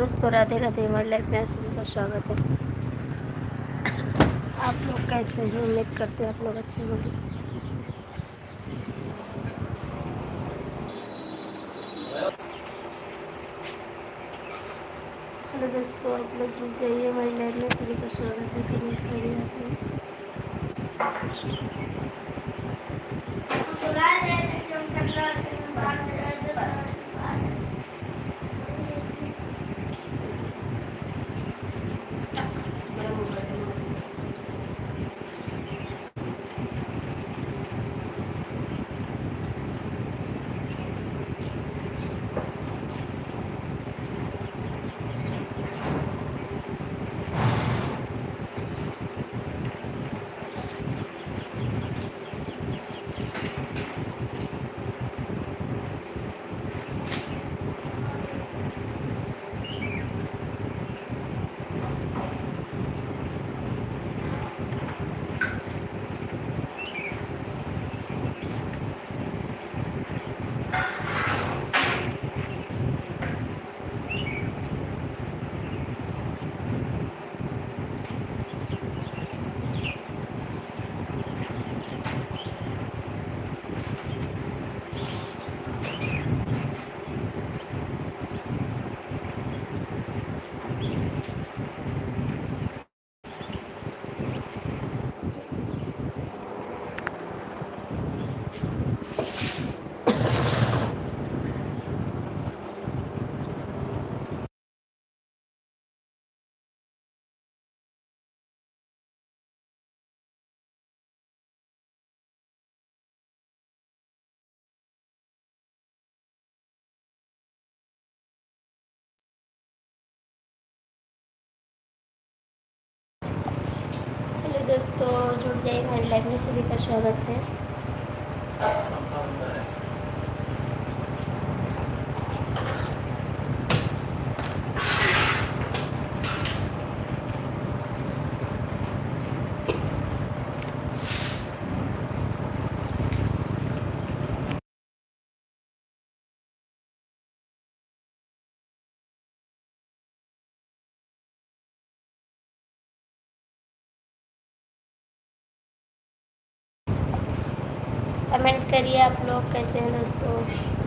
दोस्तों, राधे राधे। हमारे लाइफ में सभी का स्वागत है। आप लोग कैसे हैं? उम्मीद करते हैं आप लोग अच्छे होंगे। हेलो दोस्तों, आप लोग जुड़ जाइए। हमारी लाइफ में सभी का स्वागत है। कमेंट करिए आप लोग। हेलो दोस्तों, जुड़ जाइए। हमारी लाइफ में सभी का स्वागत है। कमेंट करिए आप लोग कैसे हैं दोस्तों।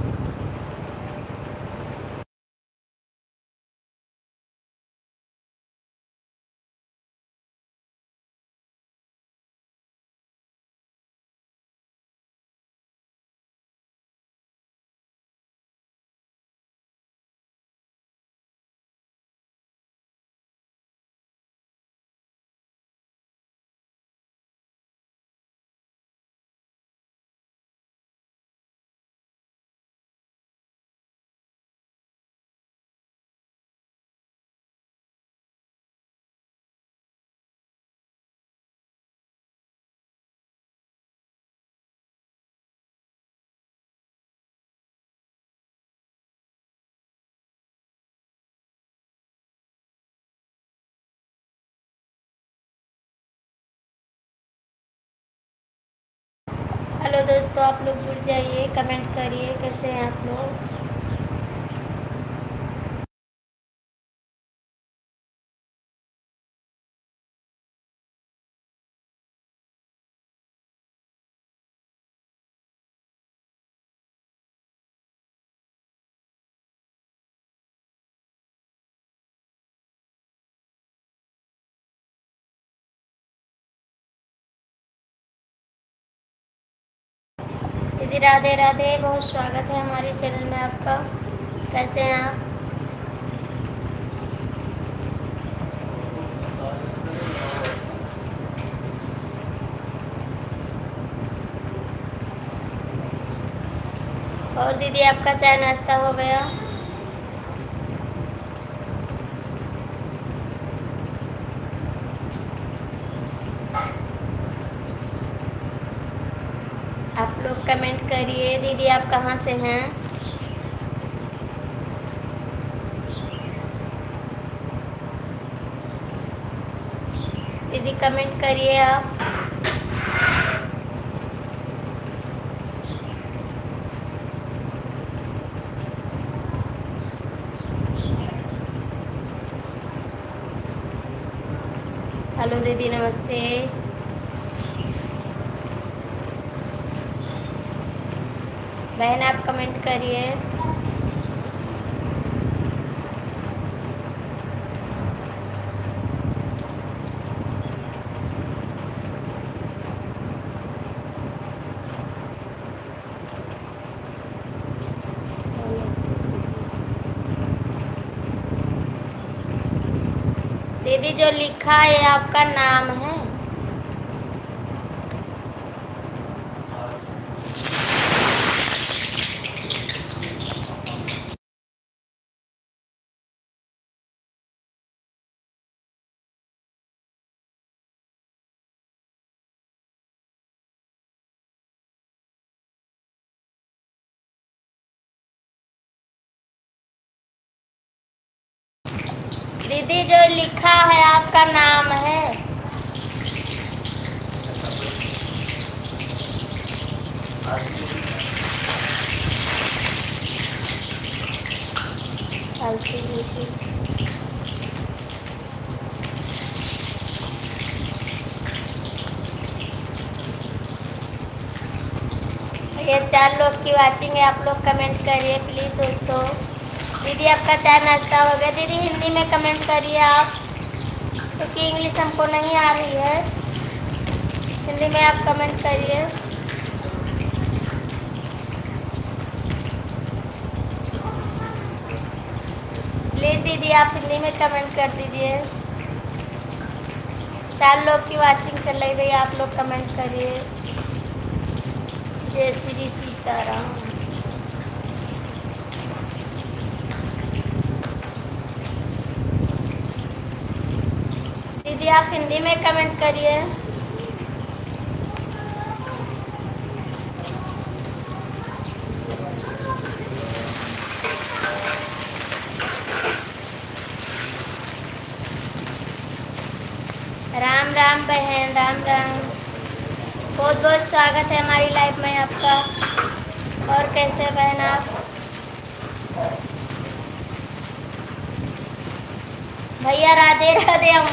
हेलो दोस्तों, आप लोग जुड़ जाइए। कमेंट करिए कैसे हैं आप लोग। दीदी राधे राधे, बहुत स्वागत है हमारे चैनल में आपका। कैसे हैं आप? और दीदी, आपका चाय नाश्ता हो गया? आप लोग कमेंट करिए। दीदी, आप कहाँ से हैं? दीदी कमेंट करिए आप। हेलो दीदी, नमस्ते। बहन आप कमेंट करिए। दीदी जो लिखा है ये आपका नाम है? दीदी जो लिखा है आपका नाम है? ये 4 लोग की वाचिंग है, आप लोग कमेंट करिए प्लीज़ दोस्तों। दीदी आपका चाय नाश्ता हो गया? दीदी हिंदी में कमेंट करिए आप, क्योंकि इंग्लिश हमको नहीं आ रही है। हिंदी में आप कमेंट करिए। प्लीज़ दीदी आप हिंदी में कमेंट कर दीजिए। 4 लोग की वाचिंग चल रही है, आप लोग कमेंट करिए। जय श्री सीताराम। दीदी आप हिंदी में कमेंट करिए। राम राम बहन, राम राम। बहुत बहुत स्वागत है हमारी लाइफ में आपका। और कैसे हैं बहन आप? भैया राधे राधे। हम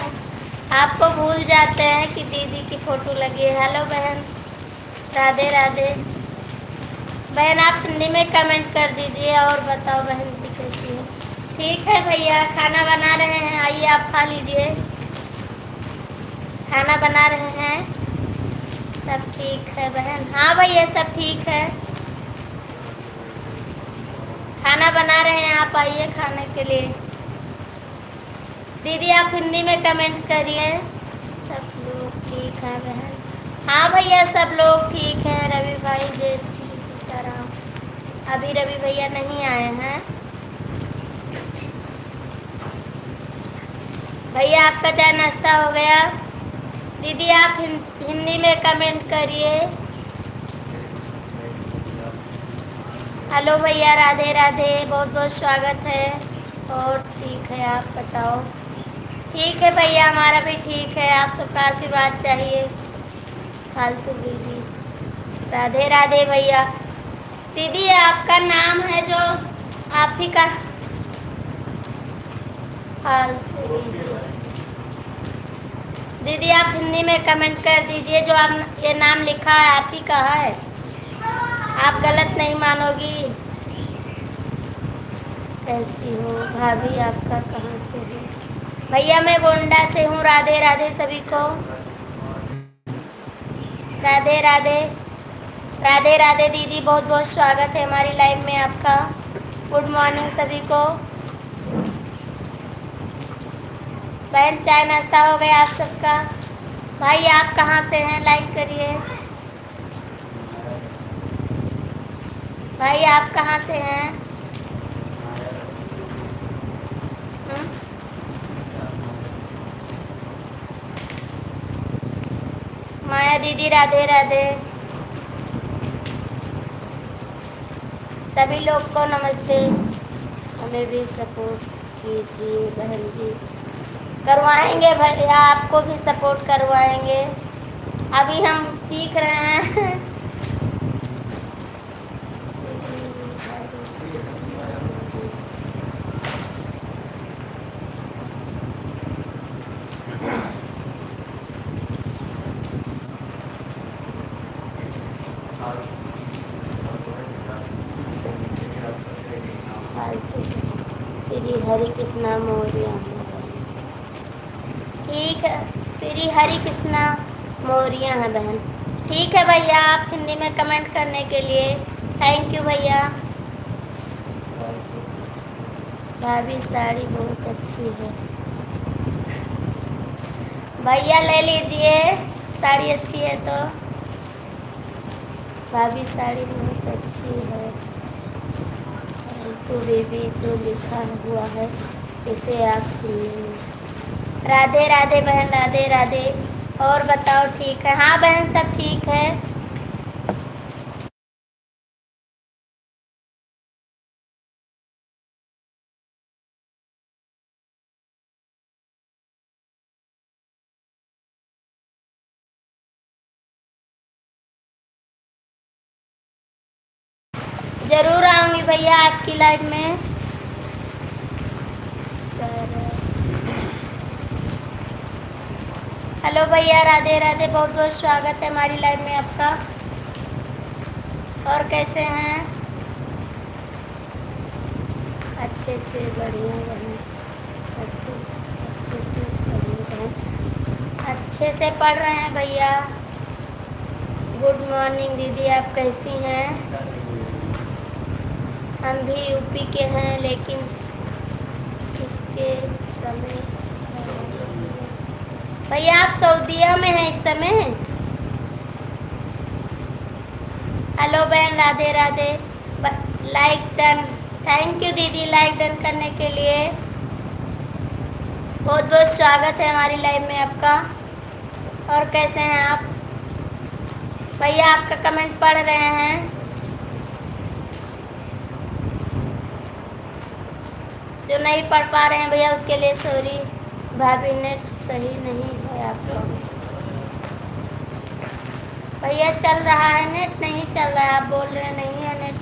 आपको भूल जाते हैं कि दीदी की फ़ोटो लगी है। हेलो बहन, राधे राधे। बहन आप हिंदी में कमेंट कर दीजिए और बताओ बहन जी कैसी है? ठीक है भैया, खाना बना रहे हैं, आइए आप खा लीजिए। खाना बना रहे हैं। सब ठीक है बहन? हाँ भैया सब ठीक है। खाना बना रहे हैं, आप आइए खाने के लिए। दीदी आप हिंदी में कमेंट करिए। सब लोग ठीक है बहन? हाँ भैया सब लोग ठीक हैं। रवि भाई जय श्री सीताराम। अभी रवि भैया नहीं आए हैं। भैया आपका चाय नाश्ता हो गया? दीदी आप हिंदी में कमेंट करिए। हेलो भैया राधे राधे, बहुत बहुत स्वागत है। और ठीक है, आप बताओ? ठीक है भैया हमारा भी ठीक है, आप सबका आशीर्वाद चाहिए। फालतू दीदी राधे राधे भैया। दीदी आपका नाम है जो आप ही का फालतू दीदी आप हिंदी में कमेंट कर दीजिए। जो आप ये नाम लिखा है आप ही का है, आप गलत नहीं मानोगी। कैसी हो भाभी, आपका कहाँ से है? भैया मैं गोंडा से हूँ। राधे राधे सभी को, राधे राधे। राधे राधे दीदी, बहुत बहुत स्वागत है हमारी लाइव में आपका। गुड मॉर्निंग सभी को। बहन चाय नाश्ता हो गया आप सबका? भाई आप कहाँ से हैं? लाइक करिए। भाई आप कहाँ से हैं? माया दीदी राधे राधे। सभी लोग को नमस्ते। हमें भी सपोर्ट कीजिए बहन जी। करवाएंगे भैया, आपको भी सपोर्ट करवाएंगे। अभी हम सीख रहे हैं। फालतू श्री हरि कृष्णा मौर्य। ठीक है, श्री हरि कृष्णा मौर्य है बहन। ठीक है भैया, आप हिंदी में कमेंट करने के लिए थैंक यू भैया। भाभी साड़ी बहुत अच्छी है भैया, ले लीजिए, साड़ी अच्छी है तो। भाभी साड़ी बहुत अच्छी है, तो बेबी जो लिखा हुआ है इसे आप सुनिए। राधे राधे बहन, राधे राधे। और बताओ ठीक है? हाँ बहन, सब ठीक है। जरूर आऊंगी भैया आपकी लाइव में। हेलो भैया, राधे राधे, बहुत बहुत स्वागत है हमारी लाइव में आपका। और कैसे हैं? अच्छे से बढ़िया बहन, अच्छे से बढ़िया बहन, अच्छे से पढ़ रहे हैं भैया। गुड मॉर्निंग दीदी, आप कैसी हैं? हम भी यूपी के हैं, लेकिन इसके समय भैया आप सऊदीया में हैं इस समय। हेलो बहन, Radhe Radhe. Like done, thank you दीदी लाइक डन करने के लिए। बहुत बहुत स्वागत है हमारी लाइव में आपका। और कैसे हैं आप भैया? आपका कमेंट पढ़ रहे हैं। जो नहीं पढ़ पा रहे हैं भैया उसके लिए सॉरी। भाभी नेट सही नहीं है आप लोग। भैया चल रहा है नेट, नहीं चल रहा है, आप बोल रहे हैं नहीं है नेट।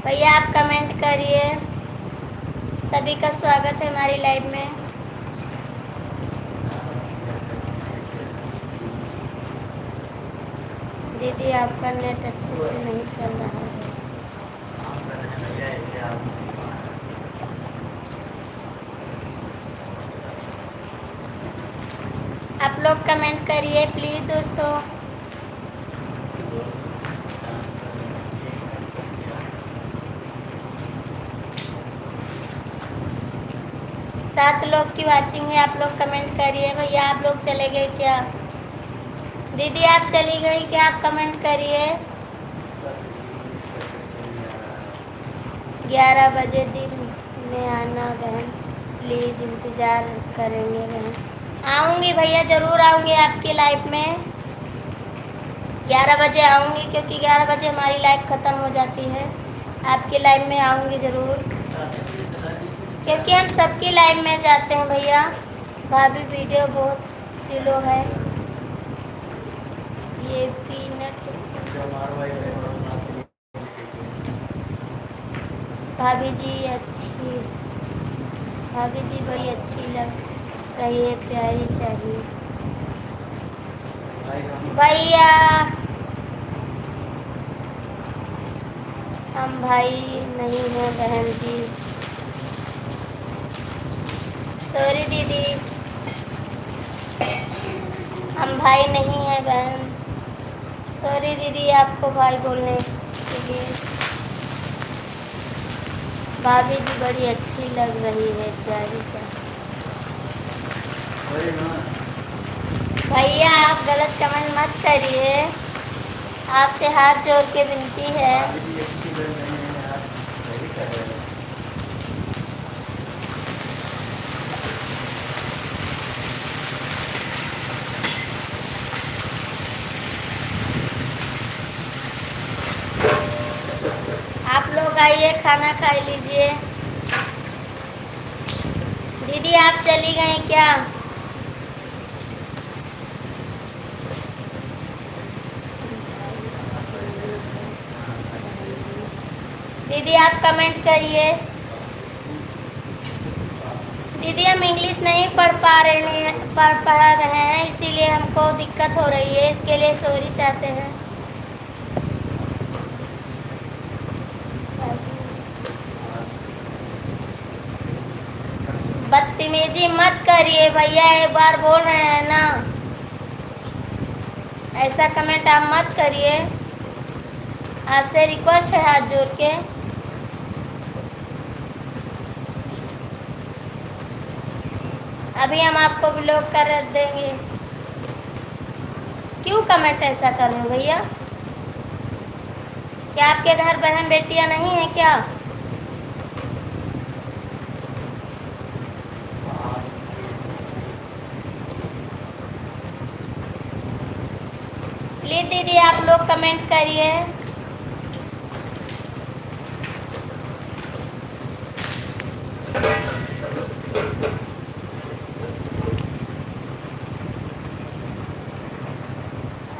भैया आप कमेंट करिए। सभी का स्वागत है हमारी लाइव में। दीदी आपका नेट अच्छे से नहीं चल रहा है। आप लोग कमेंट करिए प्लीज़ दोस्तों। सात लोग की वाचिंग है, आप लोग कमेंट करिए। भैया आप लोग चले गए क्या? दीदी आप चली गई क्या? आप कमेंट करिए। 11 बजे दिन में आना बहन, प्लीज़ इंतज़ार करेंगे बहन। आऊँगी भैया, ज़रूर आऊँगी आपकी लाइव में। 11 बजे आऊँगी, क्योंकि 11 बजे हमारी लाइव ख़त्म हो जाती है। आपकी लाइव में आऊँगी ज़रूर, क्योंकि हम सबकी लाइव में जाते हैं भैया। भाभी वीडियो बहुत स्लो है। ये पीनट भाभी जी अच्छी, भाभी जी बड़ी अच्छी लग रही है, प्यारी चाहिए भैया। हम भाई नहीं हैं बहन जी, सॉरी दीदी, हम भाई नहीं हैं बहन। सॉरी दीदी आपको भाई बोलने के लिए। भाभी जी बड़ी अच्छी लग रही है, प्यारी चाहिए। भैया आप गलत कमेंट मत करिए, आपसे हाथ जोड़ के विनती है। आप लोग आइए, खाना खा लीजिए। दीदी आप चली गई क्या? दीदी आप कमेंट करिए। दीदी हम इंग्लिश नहीं पढ़ रहे हैं, इसीलिए हमको दिक्कत हो रही है, इसके लिए सॉरी चाहते हैं। बदतमीजी मत करिए भैया, एक बार बोल रहे हैं ना, ऐसा कमेंट आप मत करिए, आपसे रिक्वेस्ट है हाथ जोड़ के। अभी हम आपको ब्लॉक कर देंगे। क्यों कमेंट ऐसा कर रहे हो भैया? क्या आपके घर बहन बेटियां नहीं है क्या? प्लीज दीदी आप लोग कमेंट करिए।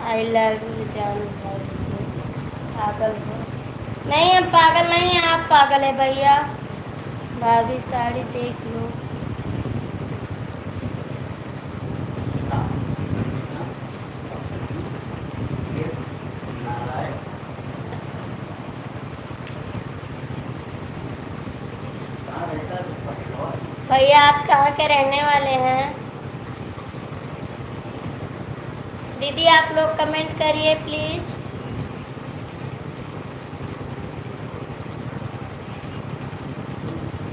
आई लव यू जान, पागल हो? नहीं हम पागल नहीं हैं, आप पागल है भैया। भाभी साड़ी देख लो। भैया आप कहाँ के रहने वाले हैं? दीदी आप लोग कमेंट करिए प्लीज।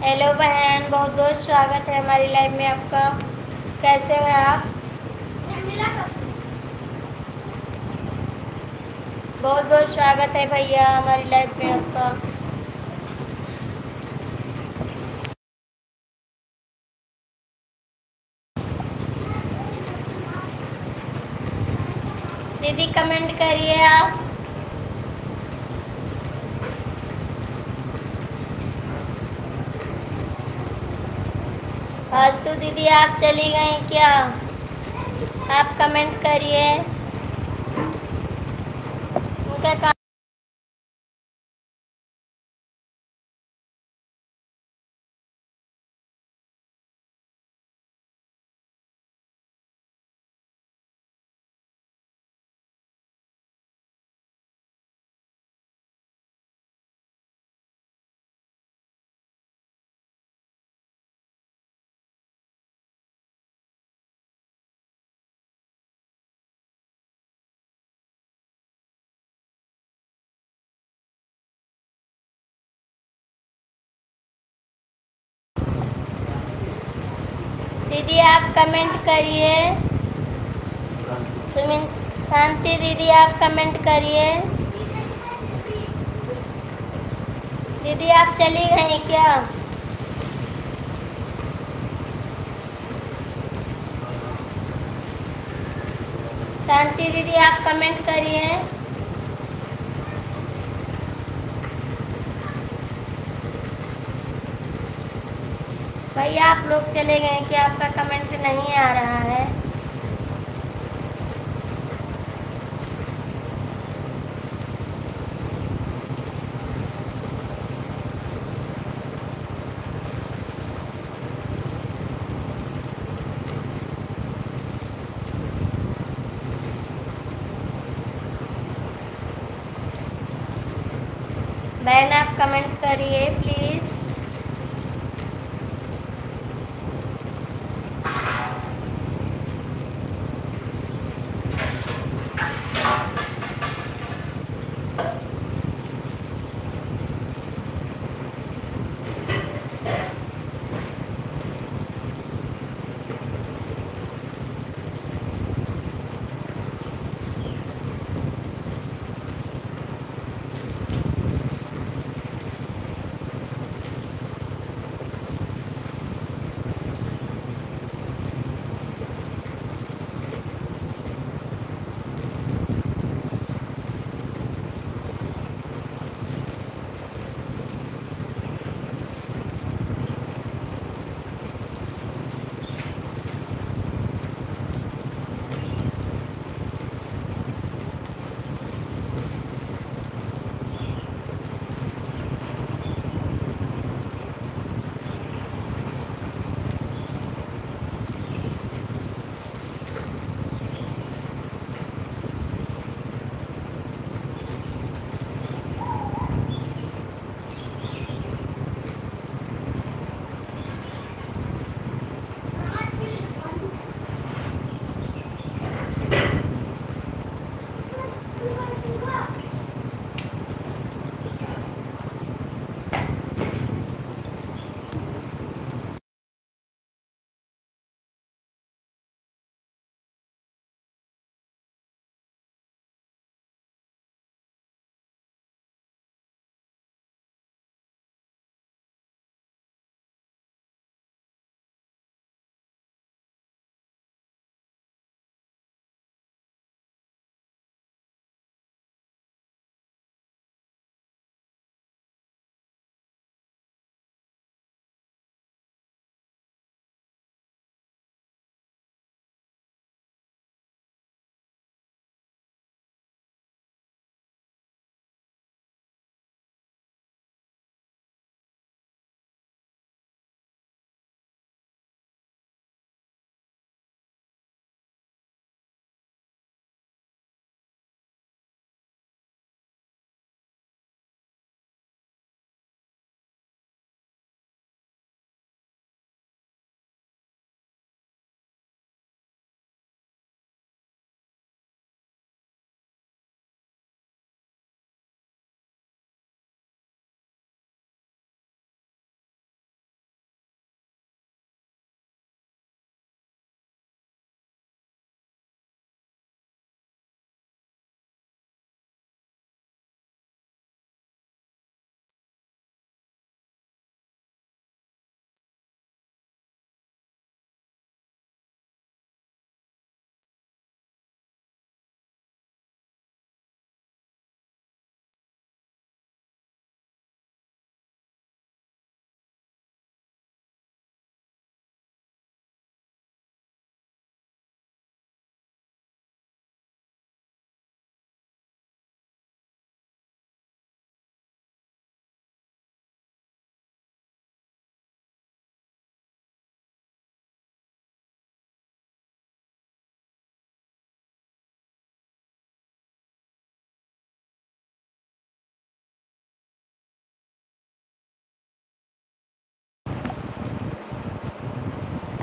हेलो बहन, बहुत बहुत स्वागत है हमारी लाइव में आपका। कैसे हैं आप? बहुत बहुत स्वागत है भैया हमारी लाइव में आपका। दीदी कमेंट करिए आप। फालतू दीदी आप चली गई क्या? आप कमेंट करिए। उनका काम। दीदी आप कमेंट करिए। सुमिन शांति दीदी आप कमेंट करिए। दीदी आप चली गई क्या? शांति दीदी आप कमेंट करिए। भैया आप लोग चले गए कि आपका कमेंट नहीं आ रहा है? बहन आप कमेंट करिए प्लीज।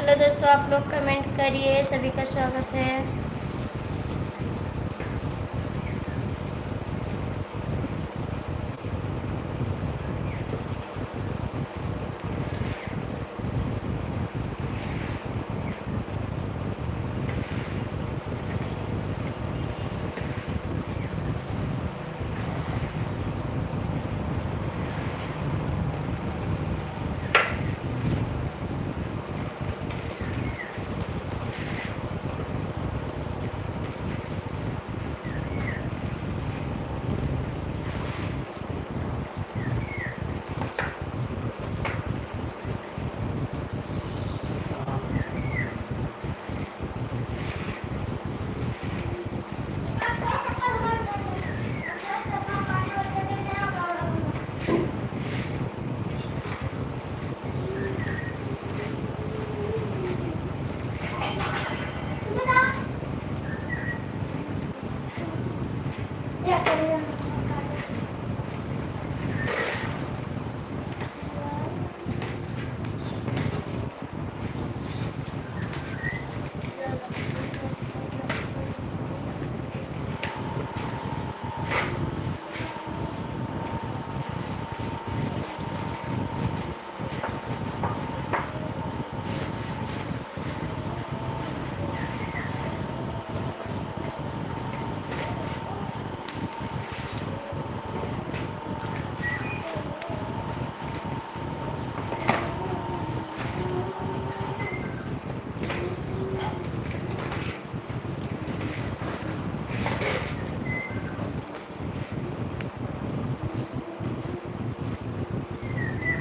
हेलो दोस्तों, आप लोग कमेंट करिए, सभी का स्वागत है।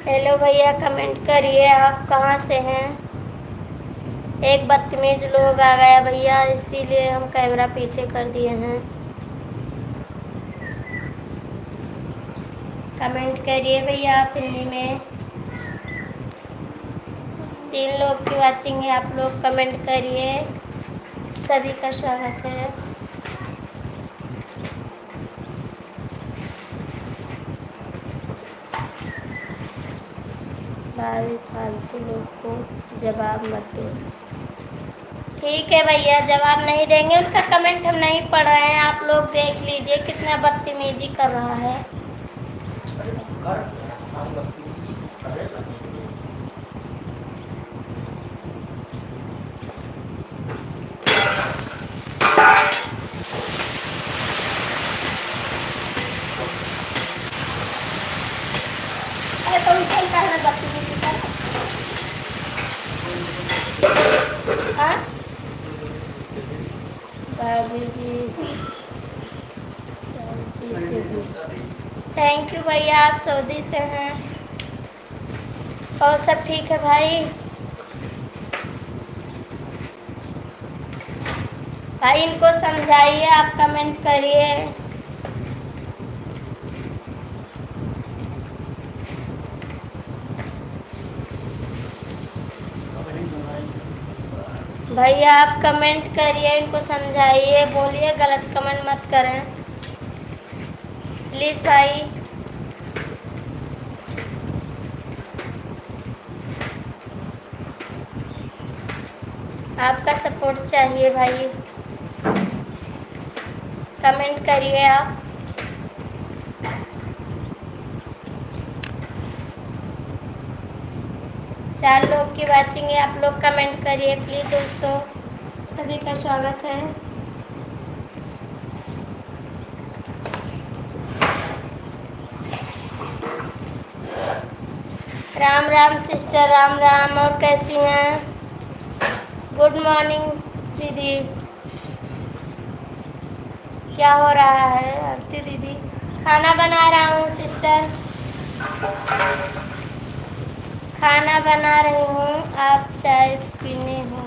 हेलो भैया, कमेंट करिए, आप कहाँ से हैं। एक बदतमीज लोग आ गया भैया, इसीलिए हम कैमरा पीछे कर दिए हैं। कमेंट करिए भैया आप हिंदी में। 3 लोग की वाचिंग है, आप लोग कमेंट करिए, सभी का स्वागत है। भाई फालतू लोग को जवाब मत दो। ठीक है भैया, जवाब नहीं देंगे, उनका कमेंट हम नहीं पढ़ रहे हैं। आप लोग देख लीजिए कितना बदतमीजी कर रहा है। अरे तुम चलता है बदतमीजी कर। हाँ भाभी जी, सऊदी से भी थैंक यू भैया, आप सऊदी से हैं। और सब ठीक है भाई। भाई इनको समझाइए, आप कमेंट करिए। भैया आप कमेंट करिए, इनको समझाइए, बोलिए गलत कमेंट मत करें प्लीज़ भाई। आपका सपोर्ट चाहिए भाई, कमेंट करिए आप। चार लोग की वाचिंग है, आप लोग कमेंट करिए प्लीज़ दोस्तों, सभी का स्वागत है। राम राम सिस्टर, राम राम, और कैसी हैं। गुड मॉर्निंग दीदी। क्या हो रहा है आरती दीदी। खाना बना रहा हूँ सिस्टर, खाना बना रही हूँ। आप चाय पीने हो,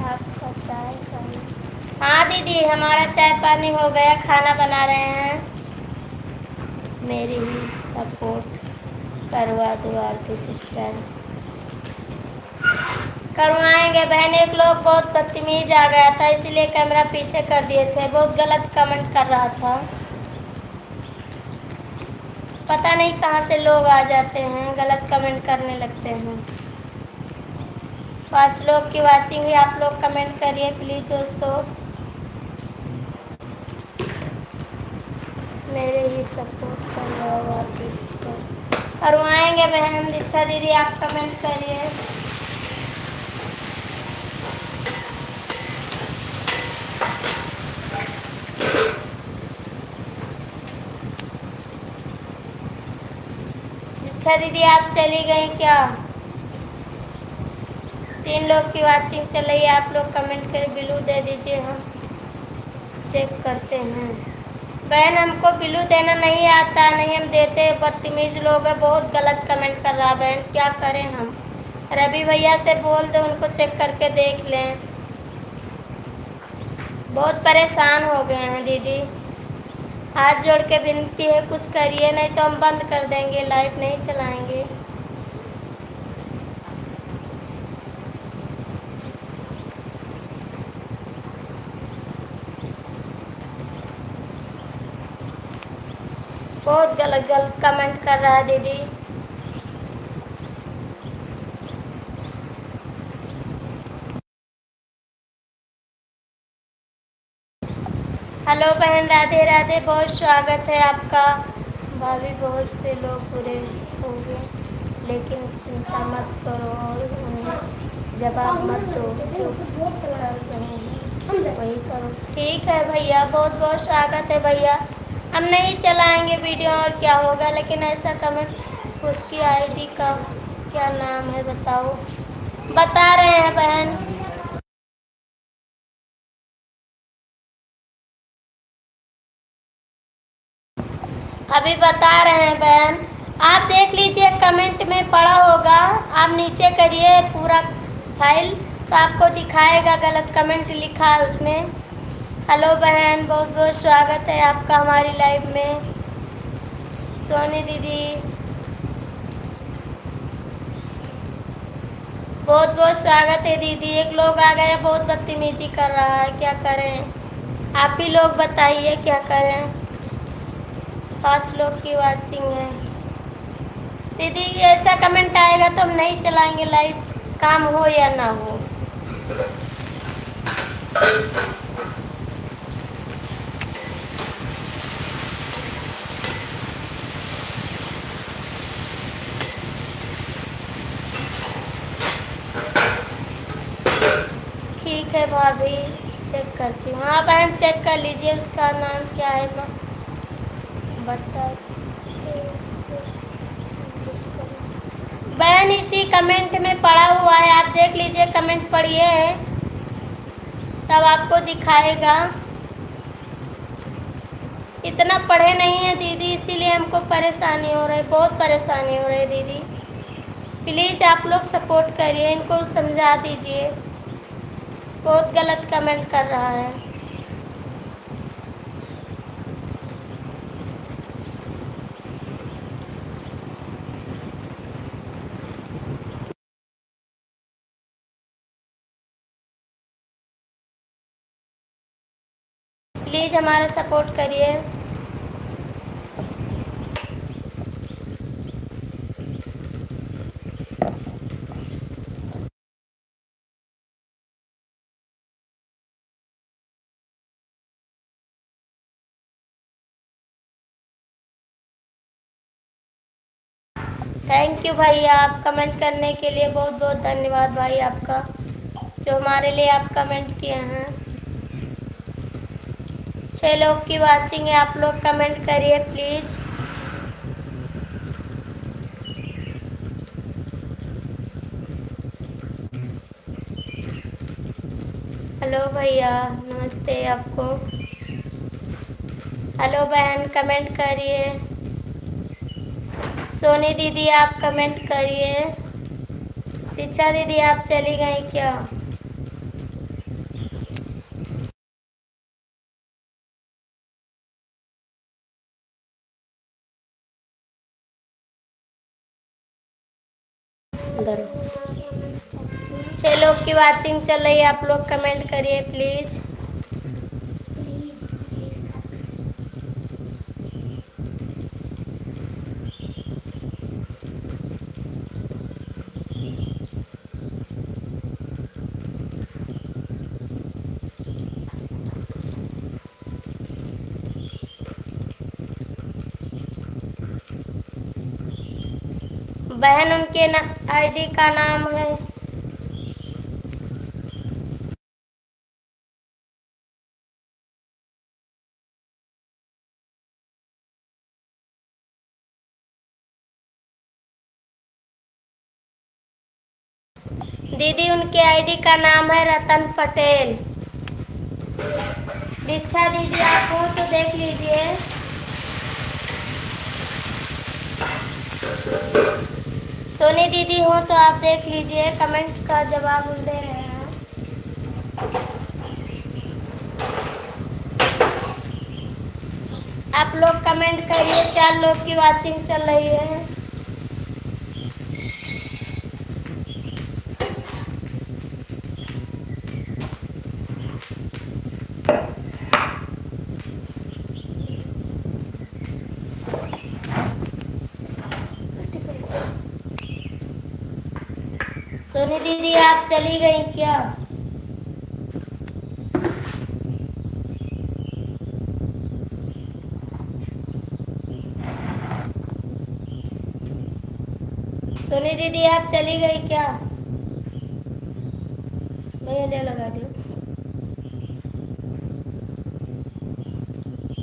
आपका चाय पानी। हाँ दीदी, हमारा चाय पानी हो गया, खाना बना रहे हैं। मेरी ही सपोर्ट करवा दो आरती सिस्टर। करवाएंगे बहन। एक लोग बहुत बदतमीज आ गया था, इसीलिए कैमरा पीछे कर दिए थे। बहुत गलत कमेंट कर रहा था, पता नहीं कहाँ से लोग आ जाते हैं, गलत कमेंट करने लगते हैं। 5 लोग की वाचिंग है, आप लोग कमेंट करिए प्लीज़ दोस्तों। मेरे ही सपोर्ट कर रहे हो आपकी सिस्टर और आएंगे बहन दीक्षा दीदी, आप कमेंट करिए। दीक्षा दीदी आप चली गई क्या? 3 लोग की वाचिंग चल रही है, आप लोग कमेंट करें, बिलू दे दीजिए, हम चेक करते हैं। बहन हमको बिलू देना नहीं आता, नहीं हम देते, बदतमीज लोग हैं, बहुत गलत कमेंट कर रहा है बहन, क्या करें हम? रवि भैया से बोल दो उनको चेक करके देख लें। बहुत परेशान हो गए हैं दीदी, हाथ जोड़ के विनती है कुछ करिए, नहीं तो हम बंद कर देंगे, लाइव नहीं चलाएंगे। बहुत गलत गलत कमेंट कर रहा है दीदी। हेलो बहन, राधे राधे, बहुत स्वागत है आपका। भाभी बहुत से लोग बुरे होंगे, लेकिन चिंता मत करो और उन्हें जवाब मत दो, जो कर रहे हैं वही करो। ठीक है भैया, बहुत बहुत स्वागत है भैया। हम नहीं चलाएंगे वीडियो और क्या होगा, लेकिन ऐसा कमेंट, उसकी आईडी का क्या नाम है बताओ? बता रहे हैं बहन, अभी बता रहे हैं बहन, आप देख लीजिए, कमेंट में पड़ा होगा, आप नीचे करिए पूरा फाइल तो आपको दिखाएगा गलत कमेंट लिखा है उसमें। हेलो बहन, बहुत बहुत स्वागत है आपका हमारी लाइव में। सोनी दीदी बहुत बहुत स्वागत है दीदी। एक लोग आ गए, बहुत बदतमीजी कर रहा है, क्या करें? आप ही लोग बताइए क्या करें? 5 लोग की वाचिंग है दीदी, ऐसा कमेंट आएगा तो हम नहीं चलाएंगे लाइव, काम हो या ना हो। ठीक है भाभी, चेक करती हूँ। हाँ बहन चेक कर लीजिए, उसका नाम क्या है बता बहन, इसी कमेंट में पड़ा हुआ है, आप देख लीजिए, कमेंट पढ़िए है तब आपको दिखाएगा। इतना पढ़े नहीं है दीदी, इसीलिए हमको परेशानी हो रही, बहुत परेशानी हो रही है दीदी। प्लीज़ आप लोग सपोर्ट करिए, इनको समझा दीजिए, बहुत गलत कमेंट कर रहा है। प्लीज़ हमारा सपोर्ट करिए। थैंक यू भैया, आप कमेंट करने के लिए बहुत बहुत धन्यवाद भाई आपका, जो हमारे लिए आप कमेंट किए हैं। 6 लोग की वाचिंग है, आप लोग कमेंट करिए प्लीज़। हेलो भैया, नमस्ते आपको। हेलो बहन, कमेंट करिए। सोनी दीदी आप कमेंट करिए। दीक्षा दीदी आप चली गई क्या? उधर 6 लोग की वाचिंग चल रही है, आप लोग कमेंट करिए प्लीज़। बहन उनके आईडी का नाम है दीदी, उनके आईडी का नाम है रतन पटेल। दीक्षा दीदी, आप हो तो देख लीजिए। सोनी दीदी हो तो आप देख लीजिए, कमेंट का जवाब दे रहे हैं। आप लोग कमेंट करिए, 4 लोग की वाचिंग चल रही है। सोनी दीदी, आप चली गई क्या? सोनी दीदी, आप चली गई क्या? मैं ये लगा दूं।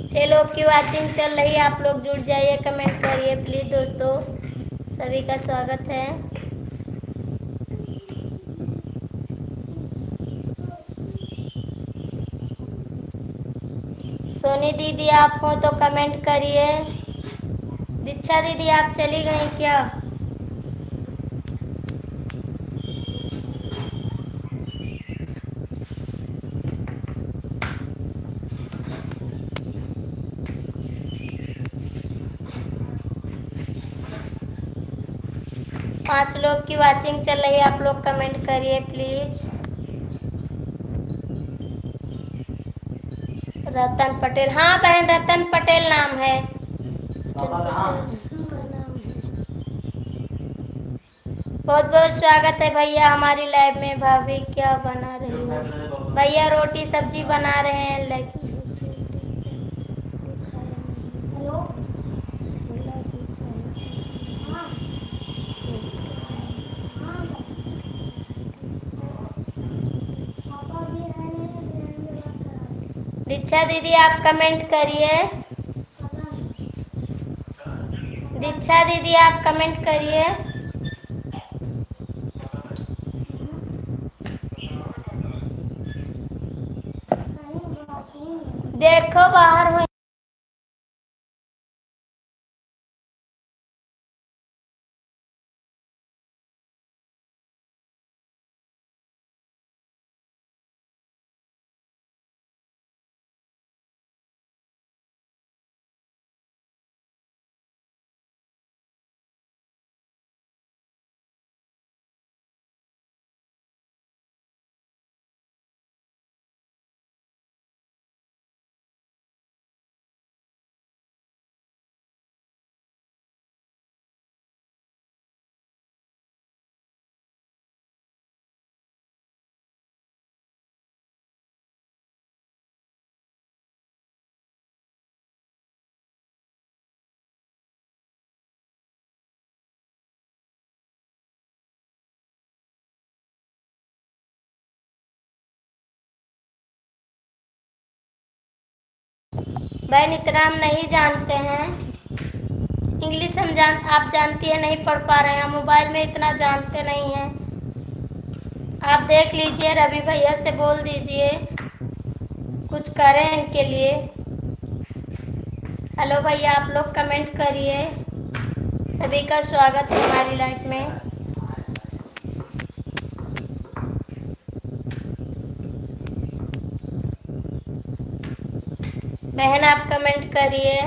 6 लोग की वाचिंग चल रही है, आप लोग जुड़ जाइए, कमेंट करिए प्लीज दोस्तों, सभी का स्वागत है। सोनी दीदी, आप हो तो कमेंट करिए। दीक्षा दीदी, आप चली गई क्या? पांच लोग की वाचिंग चल रही है, आप लोग कमेंट करिए प्लीज। रतन पटेल, हाँ बहन, रतन पटेल नाम है। बहुत बहुत स्वागत है भैया हमारी लाइव में। भाभी, क्या बना रही हो? भैया रोटी सब्जी बना रहे हैं, लेकिन दीक्षा दीदी, आप कमेंट करिए। दीक्षा दीदी, आप कमेंट करिए। देखो बाहर हो। बहन, इतना हम नहीं जानते हैं इंग्लिश। आप जानती है, नहीं पढ़ पा रहे हैं, मोबाइल में इतना जानते नहीं हैं। आप देख लीजिए, रवि भैया से बोल दीजिए कुछ करें इनके लिए। हेलो भैया, आप लोग कमेंट करिए, सभी का स्वागत है हमारी लाइफ में। बहन, आप कमेंट करिए।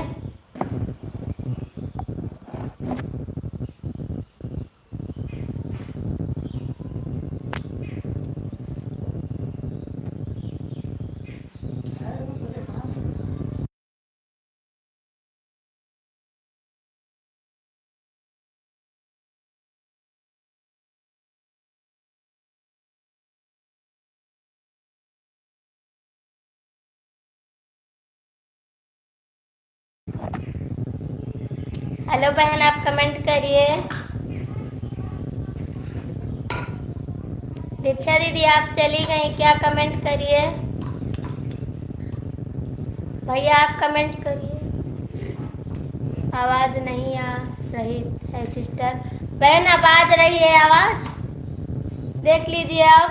हेलो बहन, आप कमेंट करिए। दीक्षा दीदी आप चली गई क्या? कमेंट करिए भैया, आप कमेंट करिए। आवाज़ नहीं आ रही है सिस्टर। बहन अब आ रही है आवाज़, देख लीजिए आप।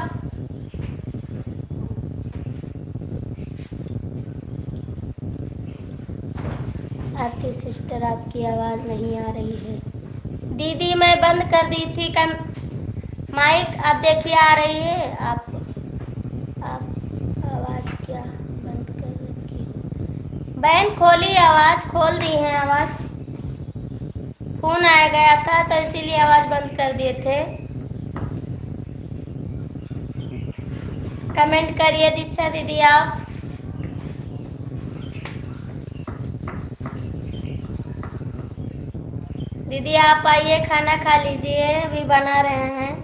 आपकी सिस्टर, आपकी आवाज़ नहीं आ रही है। दीदी मैं बंद कर दी थी माइक, अब देखिए आ रही है। आप आवाज़ क्या बंद कर रखी है? बहन खोली, आवाज़ खोल दी है। आवाज़ फोन आया गया था तो इसीलिए आवाज़ बंद कर दिए थे। कमेंट करिए दीक्षा दीदी आप। दीदी आप आइए, खाना खा लीजिए, अभी बना रहे हैं।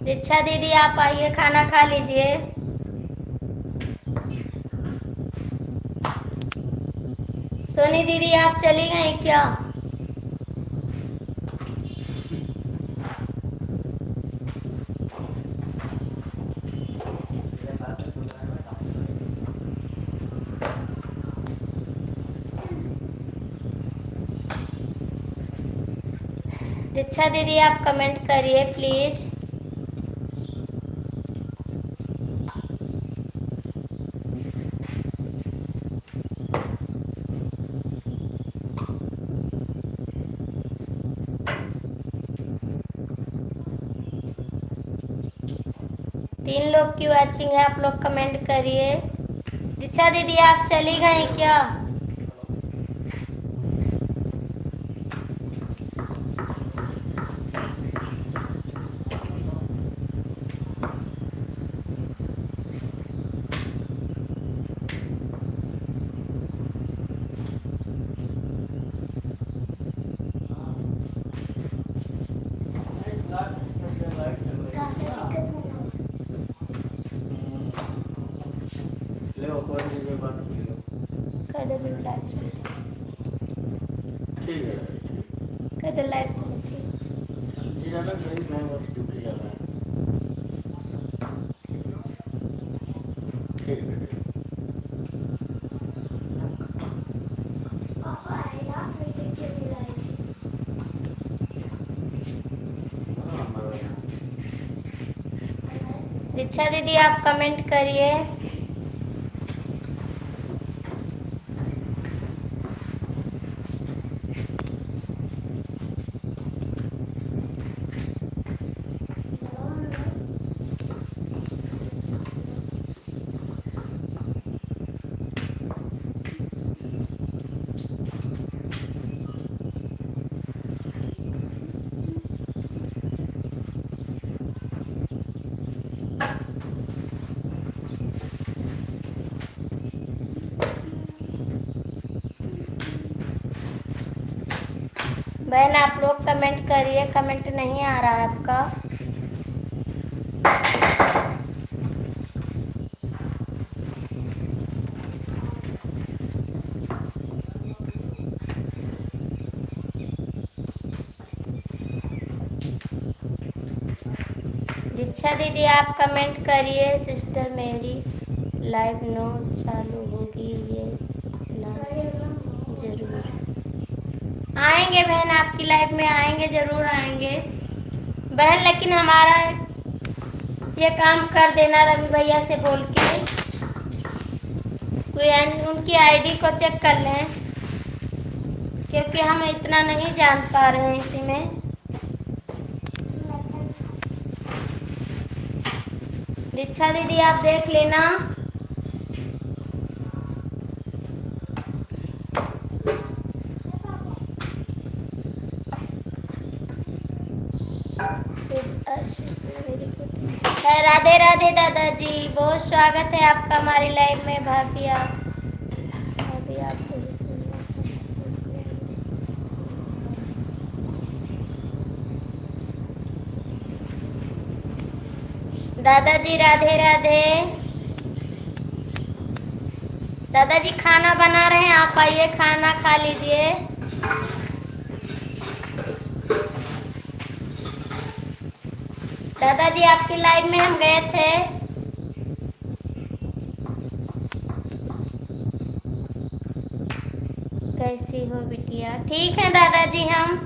दीक्षा दीदी आप आइए, खाना खा लीजिए। सोनी दीदी आप चली गई क्या? दीक्षा दीदी आप कमेंट करिए प्लीज़। तीन लोग की वॉचिंग है, आप लोग कमेंट करिए। दीक्षा दीदी आप चली गई क्या? कदर लाइव चलती है। दीक्षा दीदी आप कमेंट करिए। बहन आप लोग कमेंट करिए, कमेंट नहीं आ रहा है आपका। दीक्षा दीदी आप कमेंट करिए। सिस्टर मेरी लाइव नो चालू होगी ये ना, जरूर आएंगे बहन, आपकी लाइफ में आएंगे, ज़रूर आएंगे बहन। लेकिन हमारा ये काम कर देना रवि भैया से बोल के, कोई उनकी आईडी को चेक कर लें, क्योंकि हम इतना नहीं जान पा रहे हैं इसी में। दीक्षा दीदी आप देख लेना। राधे राधे दादाजी, बहुत स्वागत है आपका हमारी लाइव में। भाभी आप आपको भी सुनना दादाजी। राधे राधे दादाजी, खाना बना रहे हैं, आप आइए खाना खा लीजिए। दादाजी आपकी लाइव में हम गए थे। कैसी हो बिटिया? ठीक है दादाजी हम।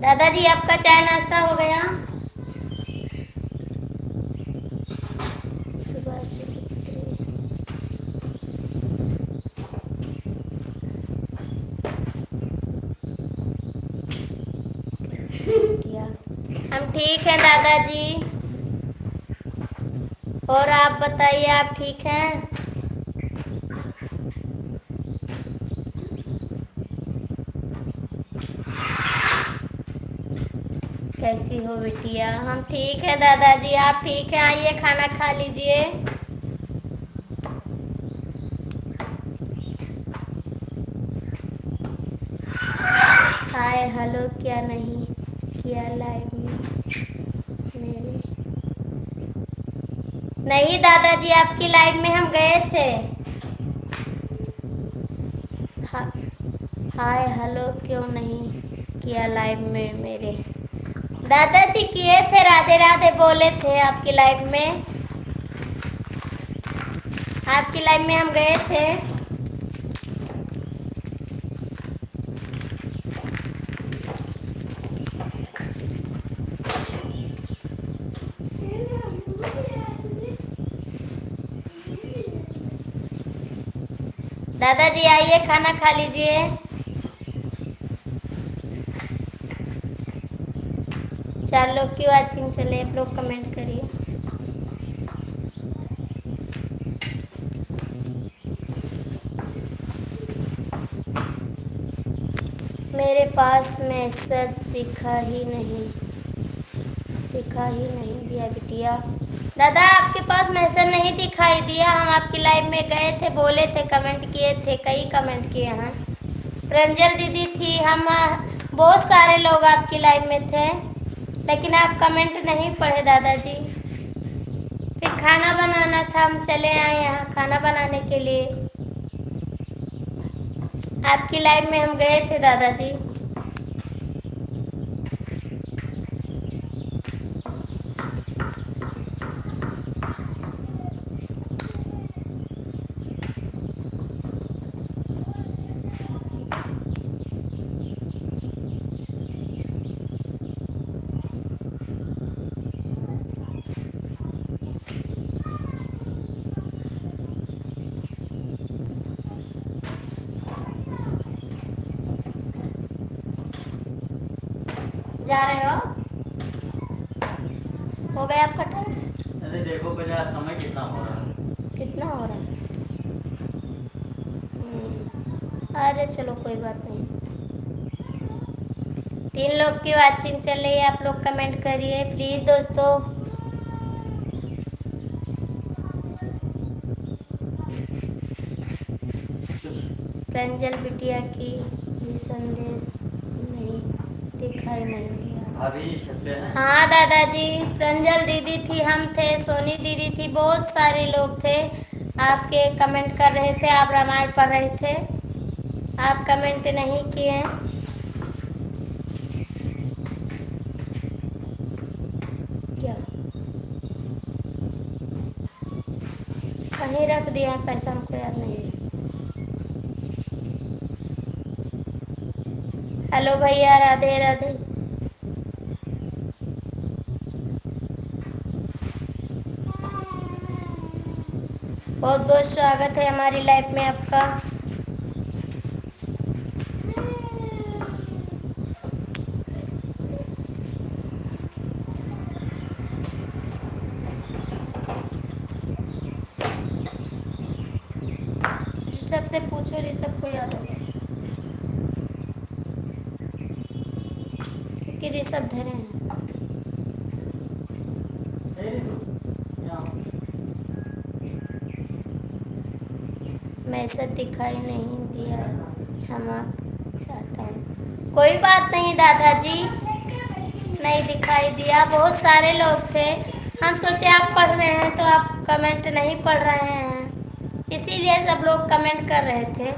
दादाजी आपका चाय नाश्ता हो गया? सुबह से बिटिया हम ठीक हैं दादाजी। और आप बताइए, आप ठीक हैं? कैसी हो बिटिया? हम ठीक हैं दादाजी, आप ठीक हैं? आइए खाना खा लीजिए। हाय हेलो क्या नहीं किया लाइव में मेरे? नहीं दादाजी, आपकी लाइव में हम गए थे। हाय हेलो क्यों नहीं किया लाइव में मेरे? दादाजी किए थे, राधे राधे बोले थे आपकी लाइव में। आपकी लाइव में हम गए थे। दादाजी आइए खाना खा लीजिए। चार लोग की वाचिंग चले, आप लोग कमेंट करिए। मेरे पास मैसेज दिखा ही नहीं दिया बिटिया। दादा आपके पास मैसेज नहीं दिखाई दिया। हम आपकी लाइव में गए थे, बोले थे, कमेंट किए थे, कई कमेंट किए हैं। प्रंजल दीदी थी, हम बहुत सारे लोग आपकी लाइव में थे, लेकिन आप कमेंट नहीं पढ़े दादाजी। फिर खाना बनाना था, हम चले आए यहाँ खाना बनाने के लिए। आपकी लाइव में हम गए थे दादाजी। जा रहे हो? हो गया आपका टाइम? अरे देखो बेटा समय कितना हो रहा है। कितना हो रहा है? अरे चलो कोई बात नहीं। 3 लोग की वाचिंग चल रही है, आप लोग कमेंट करिए प्लीज दोस्तों। प्रंजल बिटिया की भी संदेश नहीं दिखाई नहीं दिया। अभी छत पे हैं। हाँ दादाजी, प्रंजल दीदी थी, हम थे, सोनी दीदी थी, बहुत सारे लोग थे। आपके कमेंट कर रहे थे, आप रामायण पढ़ रहे थे, आप कमेंट नहीं किए। क्या कहीं रख दिया है पैसा, हमको याद नहीं है। हेलो भैया, राधे राधे। बहुत बहुत स्वागत है हमारी लाइफ में आपका। ऋषभ से पूछो, ऋषभ को याद होगा क्योंकि ऋषभ धरे हैं। मैसेज दिखाई नहीं दिया, क्षमा चाहता हूँ। कोई बात नहीं दादाजी, नहीं दिखाई दिया, बहुत सारे लोग थे, हम सोचे आप पढ़ रहे हैं तो आप कमेंट नहीं पढ़ रहे हैं, इसीलिए सब लोग कमेंट कर रहे थे।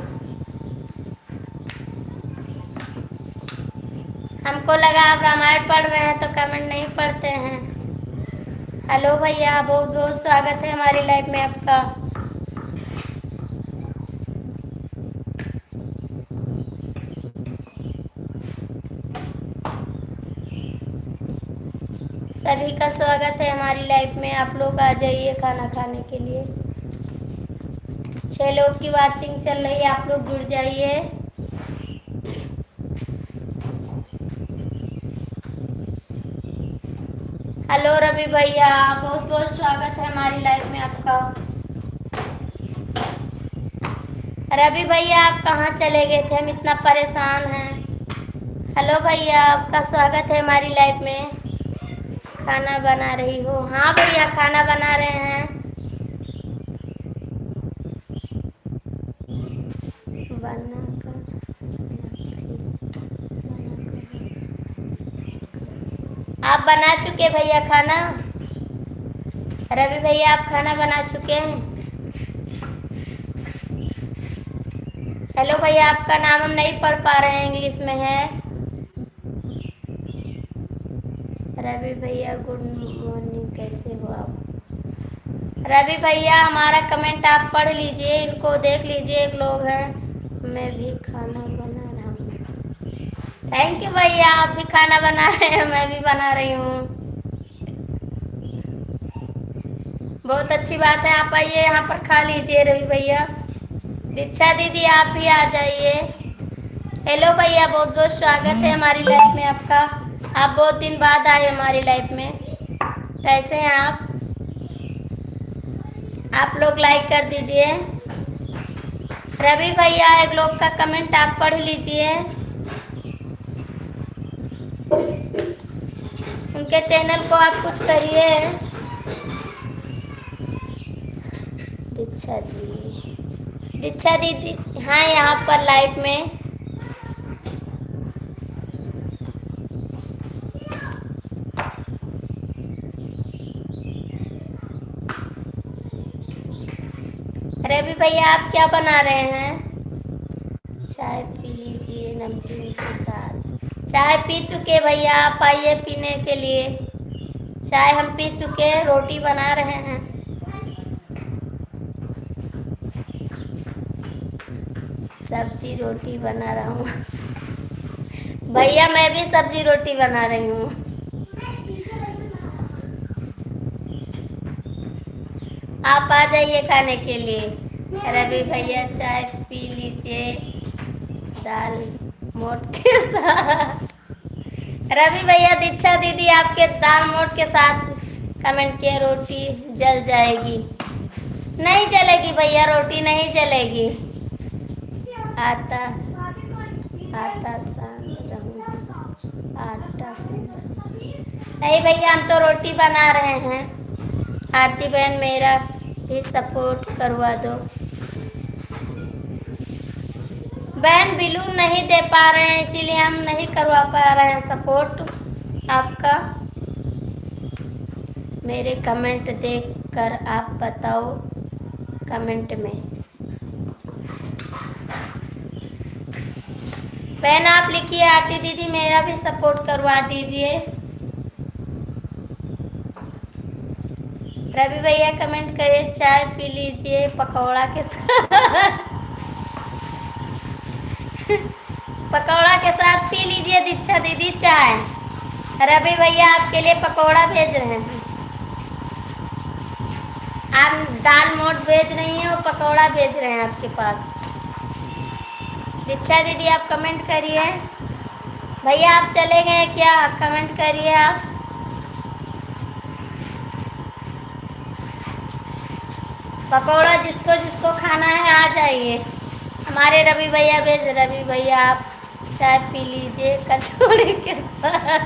हमको लगा आप रामायण पढ़ रहे हैं तो कमेंट नहीं पढ़ते हैं। हेलो भैया, बहुत बहुत स्वागत है हमारी लाइफ में आपका। सभी का स्वागत है हमारी लाइफ में। आप लोग आ जाइए खाना खाने के लिए। 6 लोग की वाचिंग चल रही है, आप लोग जुड़ जाइए। हेलो रवि भैया, बहुत बहुत स्वागत है हमारी लाइफ में आपका। रवि भैया, आप कहाँ चले गए थे? हम इतना परेशान हैं। हेलो भैया, आपका स्वागत है हमारी लाइफ में। खाना बना रही हो? हाँ भैया, खाना बना रहे हैं। आप बना चुके भैया खाना? रवि भैया, आप खाना बना चुके हैं? हेलो भैया, आपका नाम हम नहीं पढ़ पा रहे हैं, इंग्लिश में है। रवि भैया गुड मॉर्निंग, कैसे हो आप? रवि भैया, हमारा कमेंट आप पढ़ लीजिए, इनको देख लीजिए। एक लोग हैं, मैं भी खाना बना रहा हूँ। थैंक यू भैया, आप भी खाना बना रहे हैं, मैं भी बना रही हूँ। बहुत अच्छी बात है, आप आइए यहाँ पर खा लीजिए रवि भैया। दीक्षा दीदी, आप भी आ जाइए। हेलो भैया, बहुत बहुत स्वागत है हमारी लाइफ में आपका। आप बहुत दिन बाद आए हमारी लाइफ में। कैसे हैं आप? आप लोग लाइक कर दीजिए। रवि भैया, एक लोग का कमेंट आप पढ़ लीजिए। उनके चैनल को आप कुछ करिए। दीक्षा जी, दीक्षा दीदी, हाँ यहाँ पर लाइव में। रवि भैया, आप क्या बना रहे हैं? चाय पी लीजिए नमकीन के साथ। चाय पी चुके भैया, आप आइए पीने के लिए। चाय हम पी चुके, रोटी बना रहे हैं। सब्जी रोटी बना रहा हूँ। भैया, मैं भी सब्जी रोटी बना रही हूँ। आप आ जाइए खाने के लिए। रवि भैया, चाय पी लीजिए दाल मोट के साथ। रवि भैया, दीक्षा दीदी आपके दाल मोट के साथ कमेंट किए, रोटी जल जाएगी। नहीं जलेगी भैया, रोटी नहीं जलेगी। आटा आटा सान रहूं, आटा सान रहूं। नहीं भैया, हम तो रोटी बना रहे हैं। आरती बहन, मेरा भी सपोर्ट करवा दो। बहन बिलू नहीं दे पा रहे हैं, इसीलिए हम नहीं करवा पा रहे हैं सपोर्ट आपका। मेरे कमेंट देखकर आप बताओ कमेंट में। बहन आप लिखिए, आरती दीदी मेरा भी सपोर्ट करवा दीजिए। रवि भैया कमेंट करिए, चाय पी लीजिए पकौड़ा के साथ। पकौड़ा के साथ पी लीजिए दीक्षा दीदी चाय। रवि भैया आपके लिए पकौड़ा भेज रहे हैं। आप दाल मोट भेज रही हैं और पकौड़ा भेज रहे हैं आपके पास। दीक्षा दीदी आप कमेंट करिए। भैया आप चले गए क्या? कमेंट करिए आप। पकौड़ा जिसको जिसको खाना है आ जाइए। हमारे रवि भैया भेज। रवि भैया आप चाय पी लीजिए कचौड़ी के साथ।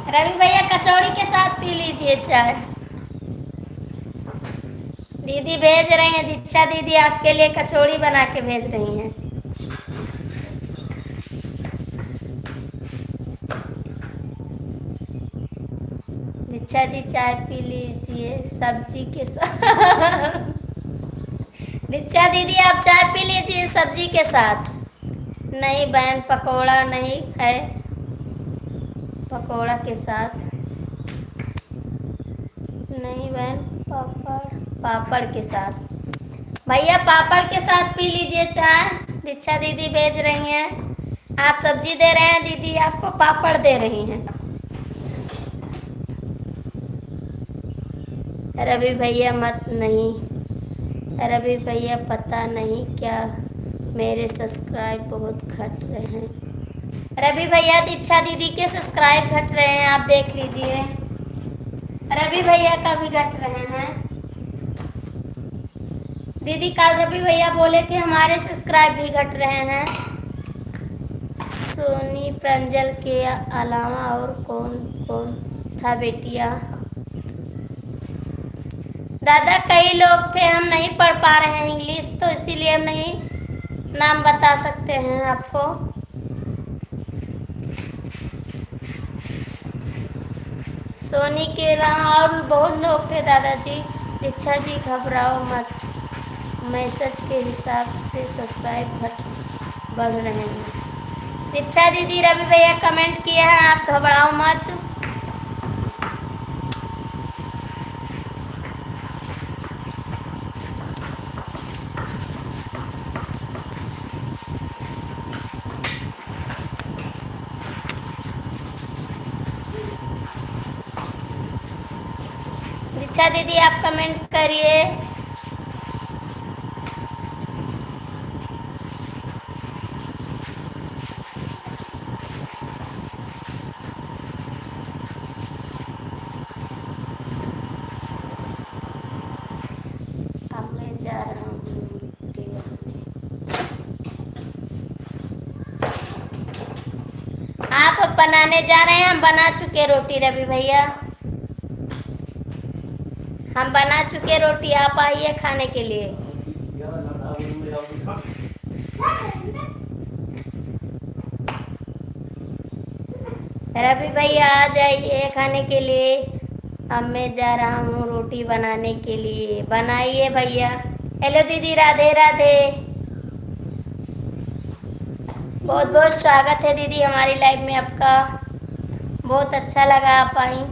रवि भैया कचौड़ी के साथ पी लीजिए चाय। दीदी भेज रही हैं, दीक्षा दीदी आपके लिए कचौड़ी बना के भेज रही हैं। दीक्षा जी चाय पी लीजिए सब्जी के साथ। दीक्षा दीदी आप चाय पी लीजिए सब्जी के साथ। नहीं बहन, पकोड़ा नहीं है, पकोड़ा के साथ नहीं बहन, पापड़ पापड़ के साथ। भैया पापड़ के साथ पी लीजिए चाय। दीक्षा दीदी भेज रही हैं, आप सब्जी दे रहे हैं, दीदी आपको पापड़ दे रही हैं। रवि भैया मत नहीं, रवि भैया पता नहीं क्या मेरे सब्सक्राइब बहुत घट रहे हैं। रवि भैया दीक्षा दीदी के सब्सक्राइब घट रहे हैं, आप देख लीजिए। रवि भैया का भी घट रहे हैं। दीदी कल रवि भैया बोले थे हमारे सब्सक्राइब भी घट रहे हैं। सोनी प्रंजल के अलावा और कौन कौन था बेटिया? दादा कई लोग थे, हम नहीं पढ़ पा रहे हैं इंग्लिश, तो इसीलिए हम नहीं नाम बता सकते हैं आपको। सोनी के अलावा और बहुत लोग थे दादाजी। दीक्षा जी घबराओ मत, मैसेज के हिसाब से सब्सक्राइब बढ़ रहे हैं। दीक्षा दीदी रवि भैया कमेंट किए हैं, आप घबराओ मत। दीक्षा दीदी आप कमेंट करिए। अब मैं जा रहा हूँ रोटी बनाने। आप बनाने जा रहे हैं? हम बना चुके रोटी रवि भैया, हम बना चुके रोटी, आप आइए खाने के लिए। रवि भैया आ जाइए खाने के लिए। अब मैं जा रहा हूँ रोटी बनाने के लिए, बनाइए भैया। हेलो दीदी, राधे राधे, बहुत बहुत स्वागत है दीदी हमारी लाइव में आपका। बहुत अच्छा लगा आप आई।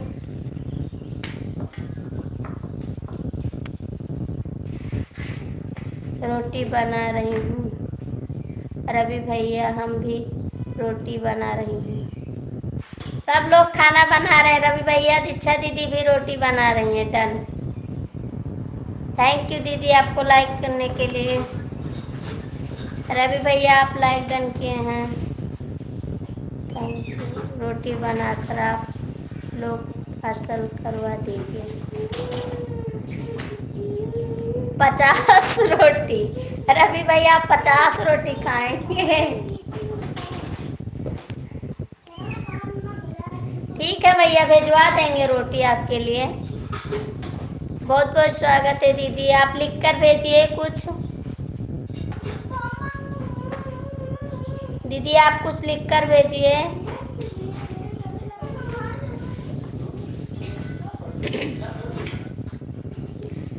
रोटी बना रही हूँ रवि भैया, हम भी रोटी बना रही हूँ। सब लोग खाना बना रहे हैं, रवि भैया दीक्षा दीदी भी रोटी बना रही हैं। डन, थैंक यू दीदी आपको लाइक करने के लिए। रवि भैया आप लाइक डन किए हैं, थैंक यू। रोटी बनाकर आप लोग पार्सल करवा दीजिए। 50 रोटी रवि भैया, 50 रोटी खाएंगे? ठीक है भैया, भिजवा देंगे रोटी आपके लिए। बहुत बहुत स्वागत है दीदी, आप लिख कर भेजिए कुछ। दीदी आप कुछ लिख कर भेजिए।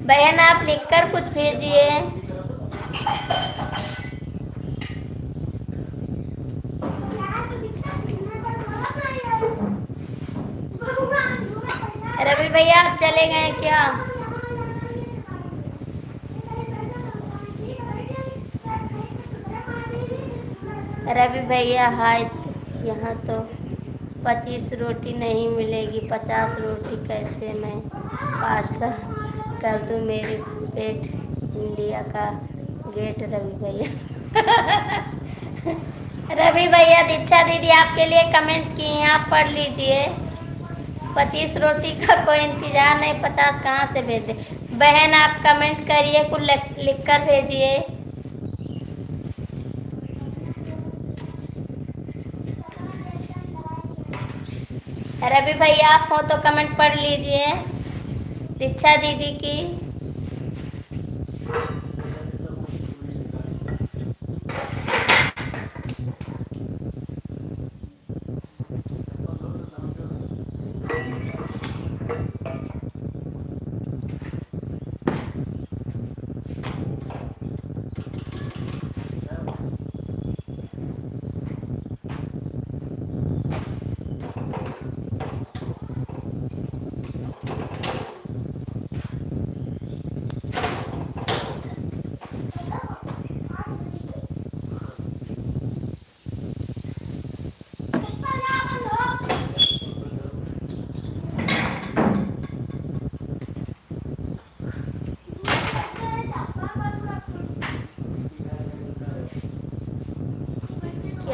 बहन आप लिख कर कुछ भेजिए। रवि भैया आप चले गए क्या? रवि भैया हाय, यहाँ तो 25 रोटी नहीं मिलेगी, 50 रोटी कैसे मैं पार्सल कर दूँ? मेरे पेट इंडिया का गेट। रवि भैया रवि भैया दीक्षा दीदी आपके लिए कमेंट की हैं, आप पढ़ लीजिए। 25 रोटी का कोई इंतजार नहीं, 50 कहाँ से भेज दे? बहन आप कमेंट करिए, कुछ लिख कर भेजिए। रवि भैया आप हो तो कमेंट पढ़ लीजिए दीक्षा दीदी की।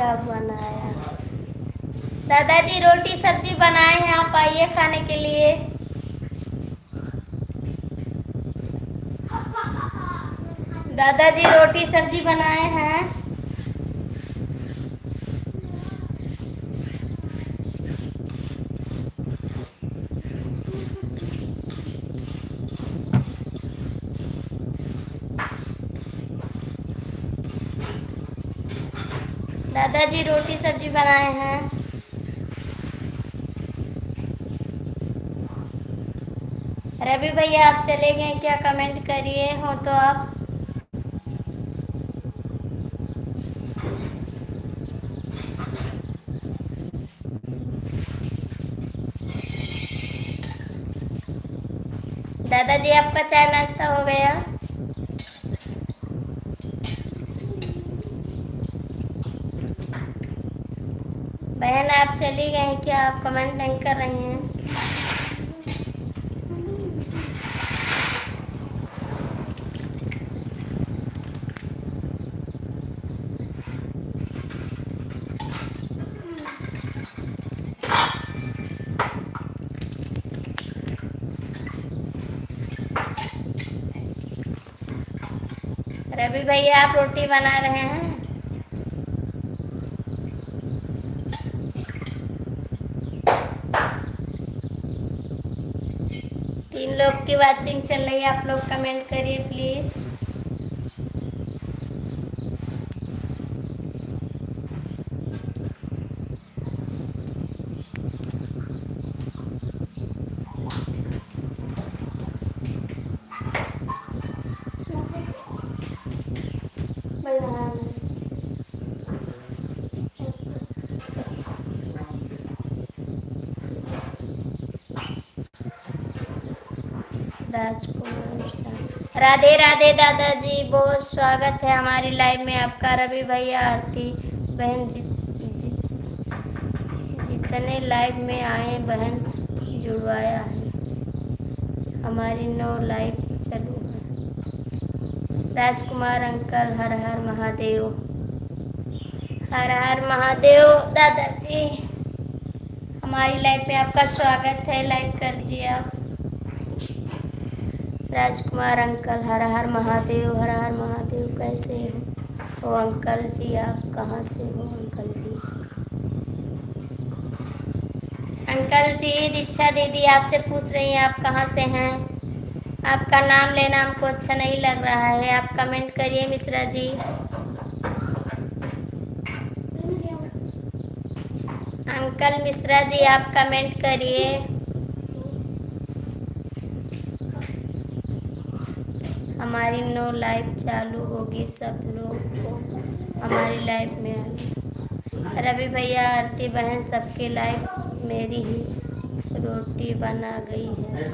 क्या बनाया? दादाजी रोटी सब्जी बनाए हैं, आप आइए खाने के लिए। दादाजी रोटी सब्जी बनाए हैं। दादाजी रोटी सब्जी बनाए हैं। रवि भैया आप चले गए क्या? कमेंट करिए हो तो आप। दादाजी आपका चाय नाश्ता हो गया? बहन आप चली गई क्या? आप कमेंट नहीं कर रही हैं। रवि भैया आप रोटी बना रहे हैं? तीन लोग की वाचिंग चल रही है, आप लोग कमेंट करिए प्लीज। राजकुमार साहब राधे राधे दादाजी, बहुत स्वागत है हमारी लाइव में आपका। रवि भैया आरती बहन जितने लाइव में आए बहन जुड़वाया है, हमारी 9 लाइव चालू है। राजकुमार अंकल हर हर महादेव, हर हर महादेव। दादाजी हमारी लाइव में आपका स्वागत है, लाइक कर दीजिए आप। राजकुमार अंकल हर हर महादेव, हर हर महादेव। कैसे हो अंकल जी? आप कहाँ से हो अंकल जी? अंकल जी दीक्षा दीदी आपसे पूछ रही हैं आप कहाँ से हैं। आपका नाम लेना हमको अच्छा नहीं लग रहा है, आप कमेंट करिए मिश्रा जी। अंकल मिश्रा जी आप कमेंट करिए। हमारी 9 लाइव चालू होगी, सब लोग को हमारी लाइव में आना। रवि भैया आरती बहन सबके लाइव मेरी ही रोटी बना गई है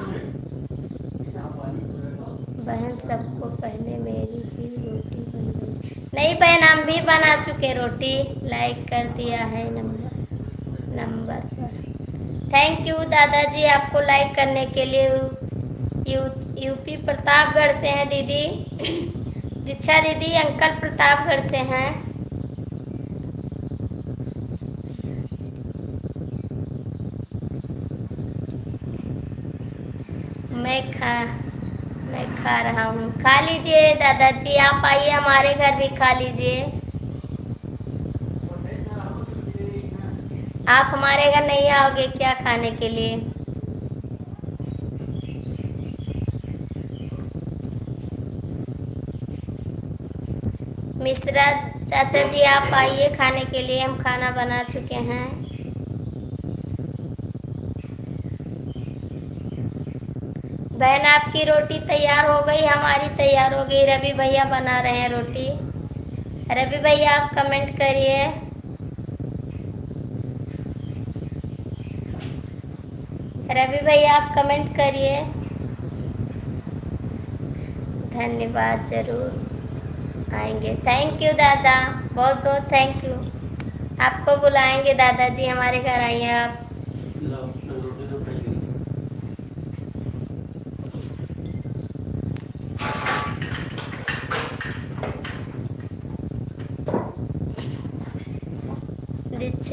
बहन, सबको पहले मेरी ही रोटी बन गई। नहीं बहन हम भी बना चुके रोटी, लाइक कर दिया है नंबर पर। थैंक यू दादाजी आपको लाइक करने के लिए। यूपी प्रतापगढ़ से हैं दीदी दीक्षा दीदी, अंकल प्रतापगढ़ से हैं। मैं खा रहा हूँ, खा लीजिए दादाजी, आप आइए हमारे घर भी खा लीजिए। आप हमारे घर नहीं आओगे क्या खाने के लिए? मिश्रा चाचा जी आप आइए खाने के लिए, हम खाना बना चुके हैं। बहन आपकी रोटी तैयार हो गई, हमारी तैयार हो गई। रवि भैया बना रहे हैं रोटी। रवि भैया आप कमेंट करिए। रवि भैया आप कमेंट करिए। धन्यवाद, जरूर आएंगे। थैंक यू दादा, बहुत बहुत थैंक यू। आपको बुलाएंगे दादाजी, हमारे घर आइए आप।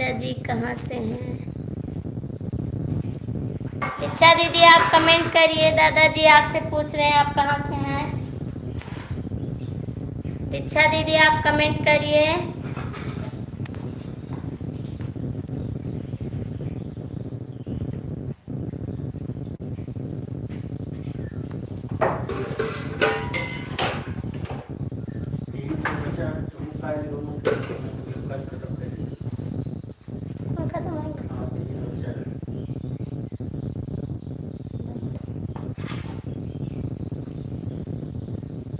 दीक्षा जी कहाँ से हैं? दीक्षा दीदी आप कमेंट करिए, दादाजी आपसे पूछ रहे हैं आप कहाँ से हैं। दीक्षा दीदी आप कमेंट करिए। खत्म हो गया।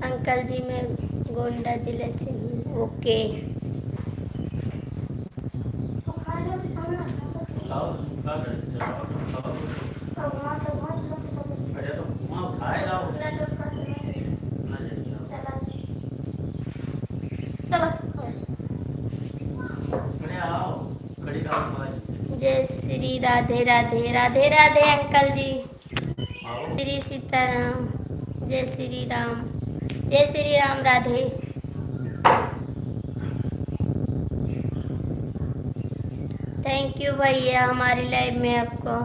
अंकल जी मैं गोंडा जिले से हूँ। ओके जय श्री राधे राधे राधे राधे अंकल जी। श्री सीताराम, जय श्री राम, जय श्री राम राधे। थैंक यू भैया हमारी लाइव में आपको।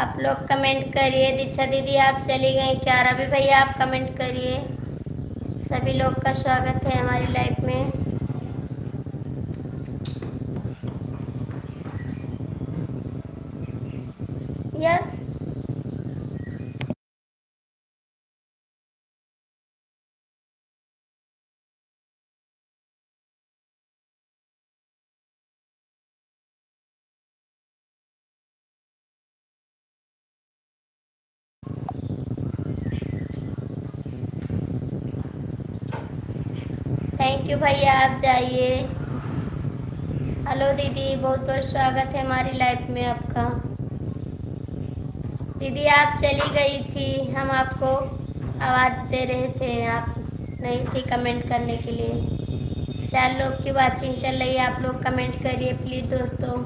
आप लोग कमेंट करिए। दीक्षा दीदी आप चली गई क्या? रवि भैया आप कमेंट करिए। सभी लोग का स्वागत है हमारी लाइफ में। यार थैंक यू भैया आप जाइए। हेलो दीदी बहुत बहुत स्वागत है हमारी लाइफ में आपका। दीदी आप चली गई थी, हम आपको आवाज़ दे रहे थे, आप नहीं थी कमेंट करने के लिए। 4 लोग की वाचिंग चल रही है, आप लोग कमेंट करिए प्लीज़ दोस्तों।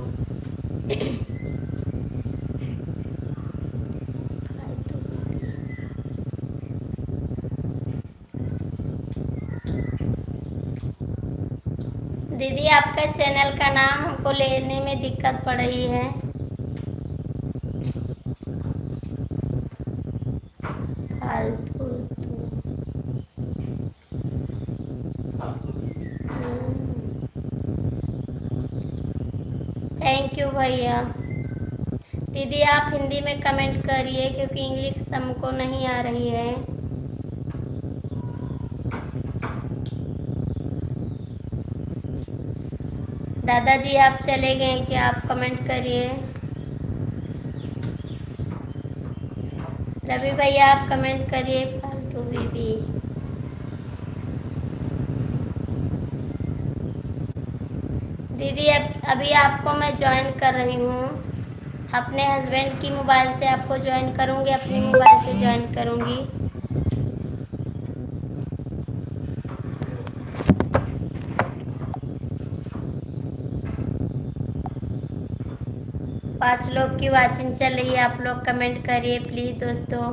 दीदी आपका चैनल का नाम हमको लेने में दिक्कत पड़ रही है। फालतू थैंक यू भैया। दीदी आप हिंदी में कमेंट करिए क्योंकि इंग्लिश हमको नहीं आ रही है। दादाजी आप चले गए क्या? आप कमेंट करिए। रवि भैया आप कमेंट करिए। फालतू बीबी दीदी अभी आपको मैं ज्वाइन कर रही हूँ। अपने हस्बैंड की मोबाइल से आपको ज्वाइन करूँगी, अपनी मोबाइल से ज्वाइन करूँगी। पाँच लोग की वाचिंग चल रही है, आप लोग कमेंट करिए प्लीज़ दोस्तों।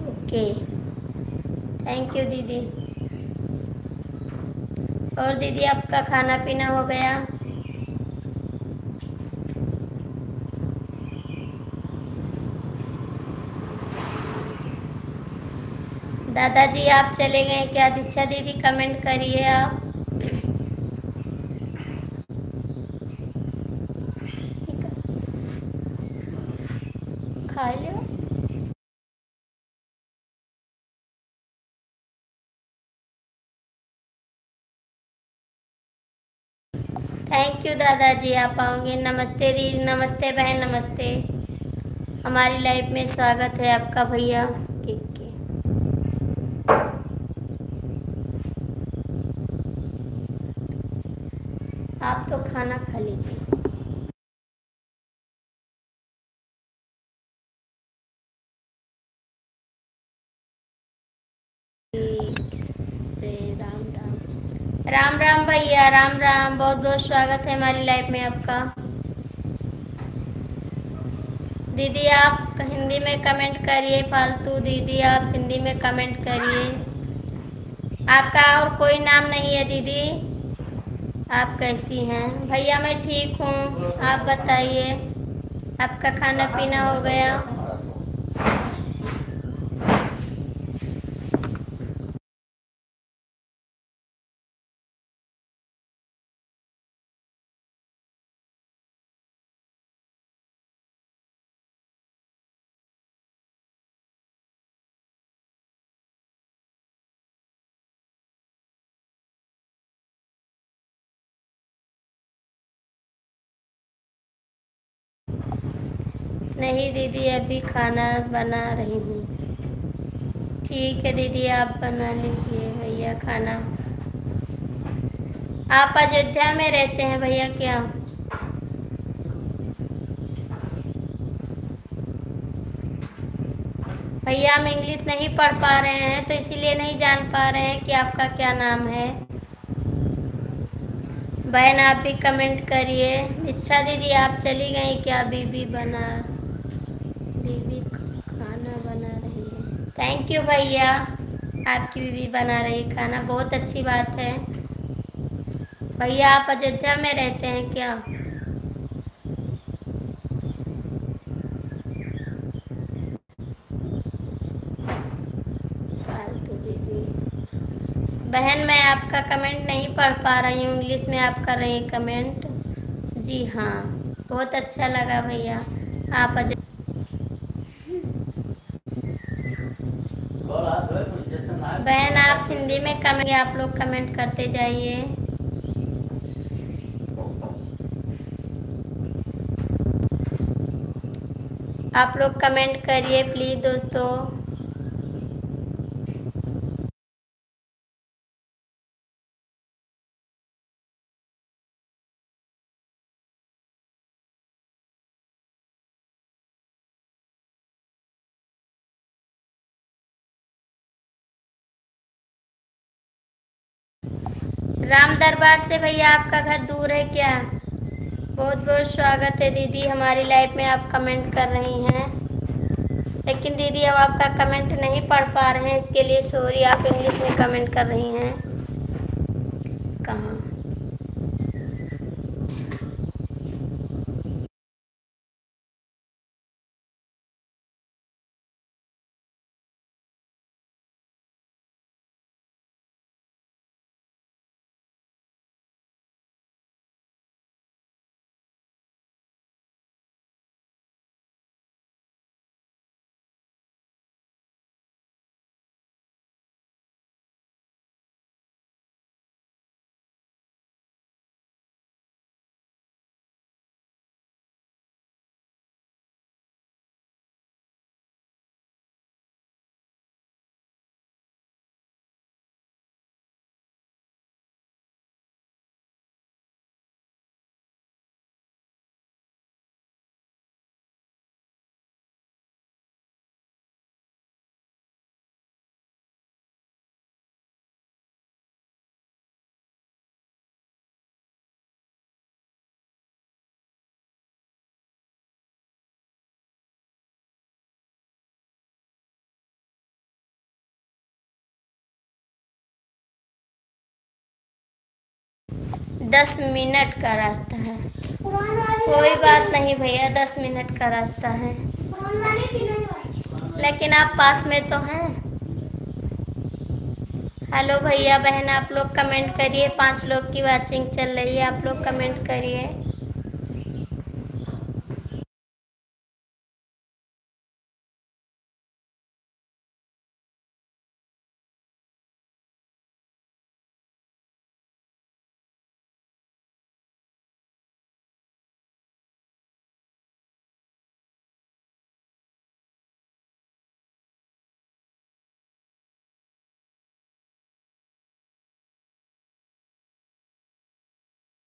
ओके थैंक यू दीदी। और दीदी आपका खाना पीना हो गया? दादाजी आप चले गए क्या? दीक्षा दीदी कमेंट करिए आप। खा लो। थैंक यू दादाजी आप आओगे। नमस्ते दीदी, नमस्ते बहन, नमस्ते। हमारी लाइफ में स्वागत है आपका भैया। आप तो खाना खा लीजिए। से राम राम राम राम भैया, राम राम। बहुत बहुत स्वागत है हमारी लाइफ में आपका। दीदी आप हिंदी में कमेंट करिए, फालतू दीदी आप हिंदी में कमेंट करिए। आपका और कोई नाम नहीं है दीदी? आप कैसी हैं? भैया मैं ठीक हूँ, आप बताइए आपका खाना पीना हो गया? नहीं दीदी अभी खाना बना रही हूँ। ठीक है दीदी आप बना लीजिए भैया खाना। आप अयोध्या में रहते हैं भैया क्या? भैया हम इंग्लिश नहीं पढ़ पा रहे हैं तो इसीलिए नहीं जान पा रहे हैं कि आपका क्या नाम है। बहन आप भी कमेंट करिए। अच्छा दीदी आप चली गई क्या? बीबी खाना बना रही है। थैंक यू भैया, आपकी बीबी बना रही खाना, बहुत अच्छी बात है। भैया आप अयोध्या में रहते हैं क्या? फालतू बीबी। बहन मैं आपका कमेंट नहीं पढ़ पा रही हूँ, इंग्लिश में आप कर रही हैं कमेंट। जी हाँ बहुत अच्छा लगा भैया। आप बहन आप हिंदी में कमेंट, आप लोग कमेंट करते जाइए। आप लोग कमेंट करिए प्लीज़ दोस्तों। राम दरबार से भैया आपका घर दूर है क्या? बहुत बहुत स्वागत है दीदी हमारी लाइफ में, आप कमेंट कर रही हैं। लेकिन दीदी अब आपका कमेंट नहीं पढ़ पा रहे हैं, इसके लिए सॉरी। आप इंग्लिश में कमेंट कर रही हैं। कहाँ? दस मिनट का रास्ता है। कोई बात नहीं भैया, 10 मिनट का रास्ता है, लेकिन आप पास में तो हैं। हेलो भैया बहन आप लोग कमेंट करिए, 5 लोग की वाचिंग चल रही है, आप लोग कमेंट करिए।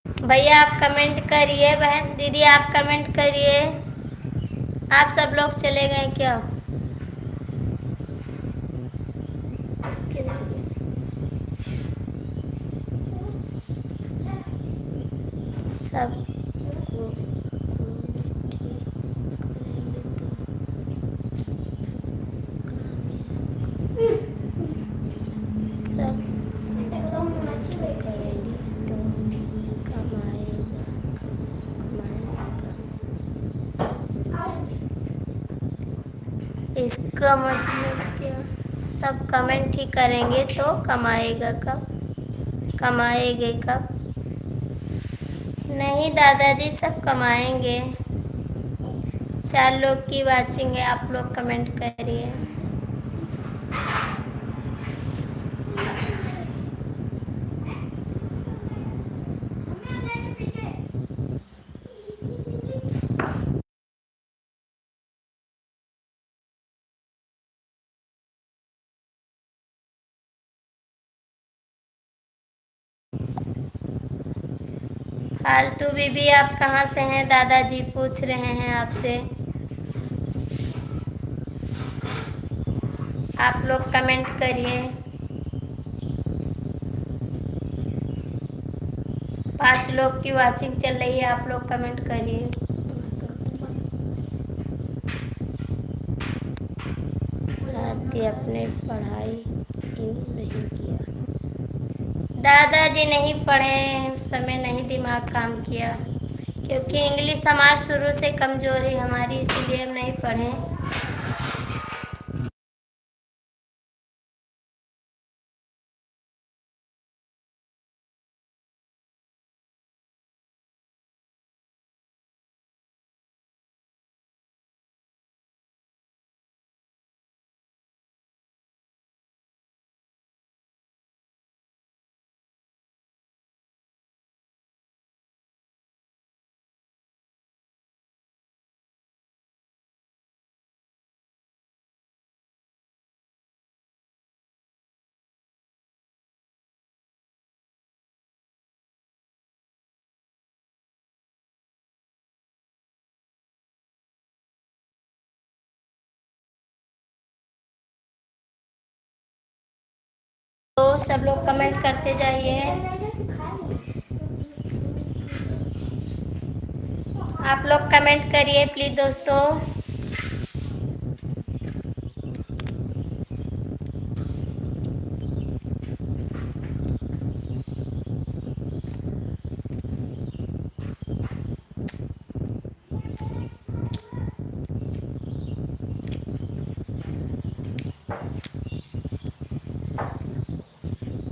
भैया आप कमेंट करिए, बहन दीदी आप कमेंट करिए। आप सब लोग चले गए क्या? सब ठीक करेंगे इसका मतलब क्या? सब कमेंट ही करेंगे तो कमाएगा कब? कमाएंगे कब? नहीं दादाजी, सब कमाएंगे। 4 लोग की वाचिंग है, आप लोग कमेंट करिए। फालतू बीबी, आप कहाँ से हैं? दादाजी पूछ रहे हैं आपसे। आप लोग कमेंट करिए। 5 लोग की वाचिंग चल रही है, आप लोग कमेंट करिए। आरती अपने पढ़ाई क्यों नहीं किया? दादाजी नहीं पढ़े, उस समय नहीं दिमाग काम किया, क्योंकि इंग्लिश हमारी शुरू से कमजोरी हमारी, इसीलिए हम नहीं पढ़े। तो सब लोग कमेंट करते जाइए। आप लोग कमेंट करिए प्लीज दोस्तों।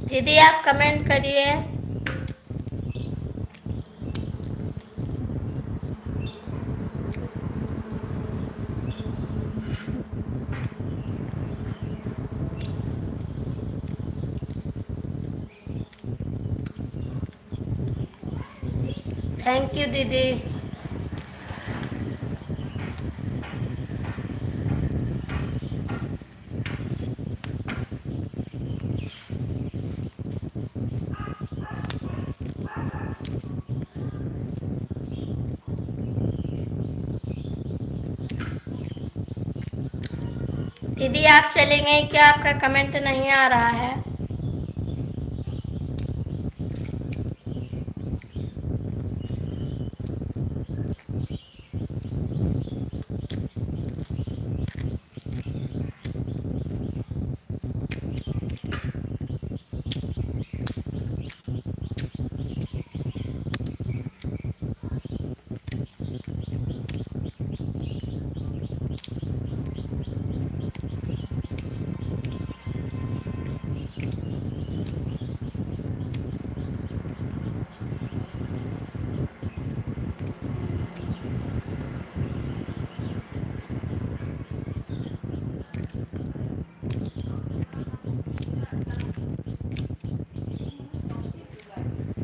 दीदी आप कमेंट करिए। थैंक यू दीदी। दीदी आप चलेंगे क्या? आपका कमेंट नहीं आ रहा है।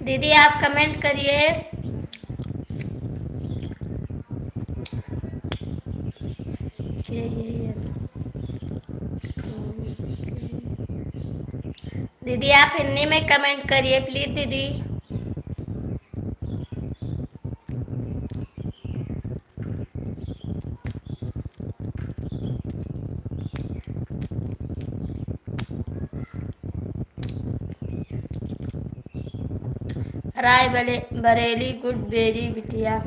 दीदी आप कमेंट करिए। दीदी आप हिंदी में कमेंट करिए प्लीज दीदी। राय बरेली गुड बेरी बिटिया।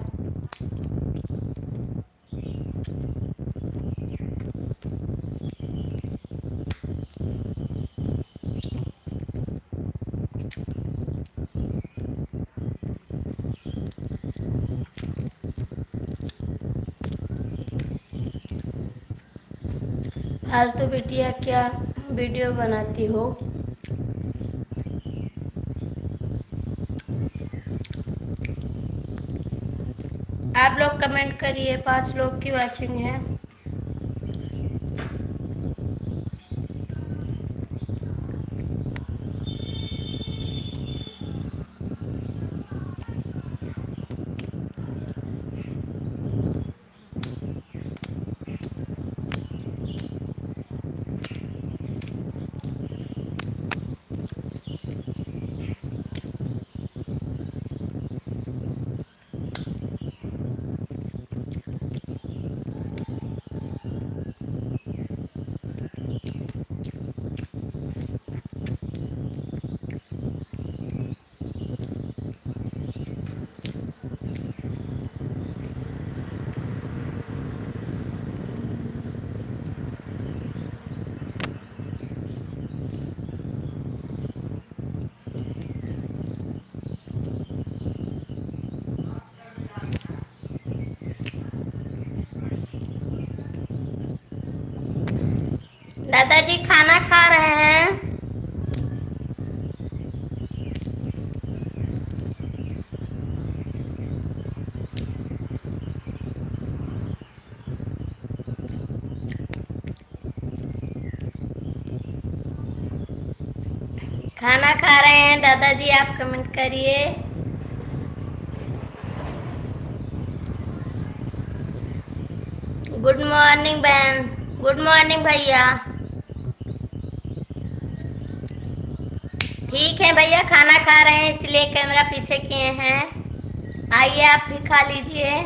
फालतू बिटिया क्या वीडियो बनाती हो? आप लोग कमेंट करिए, 5 लोग की वॉचिंग है। दादाजी खाना खा रहे हैं। खाना खा रहे हैं दादाजी, आप कमेंट करिए। गुड मॉर्निंग बहन, गुड मॉर्निंग भैया। ठीक है भैया, खाना खा रहे हैं इसलिए कैमरा पीछे किए हैं। आइए आप भी खा लीजिए।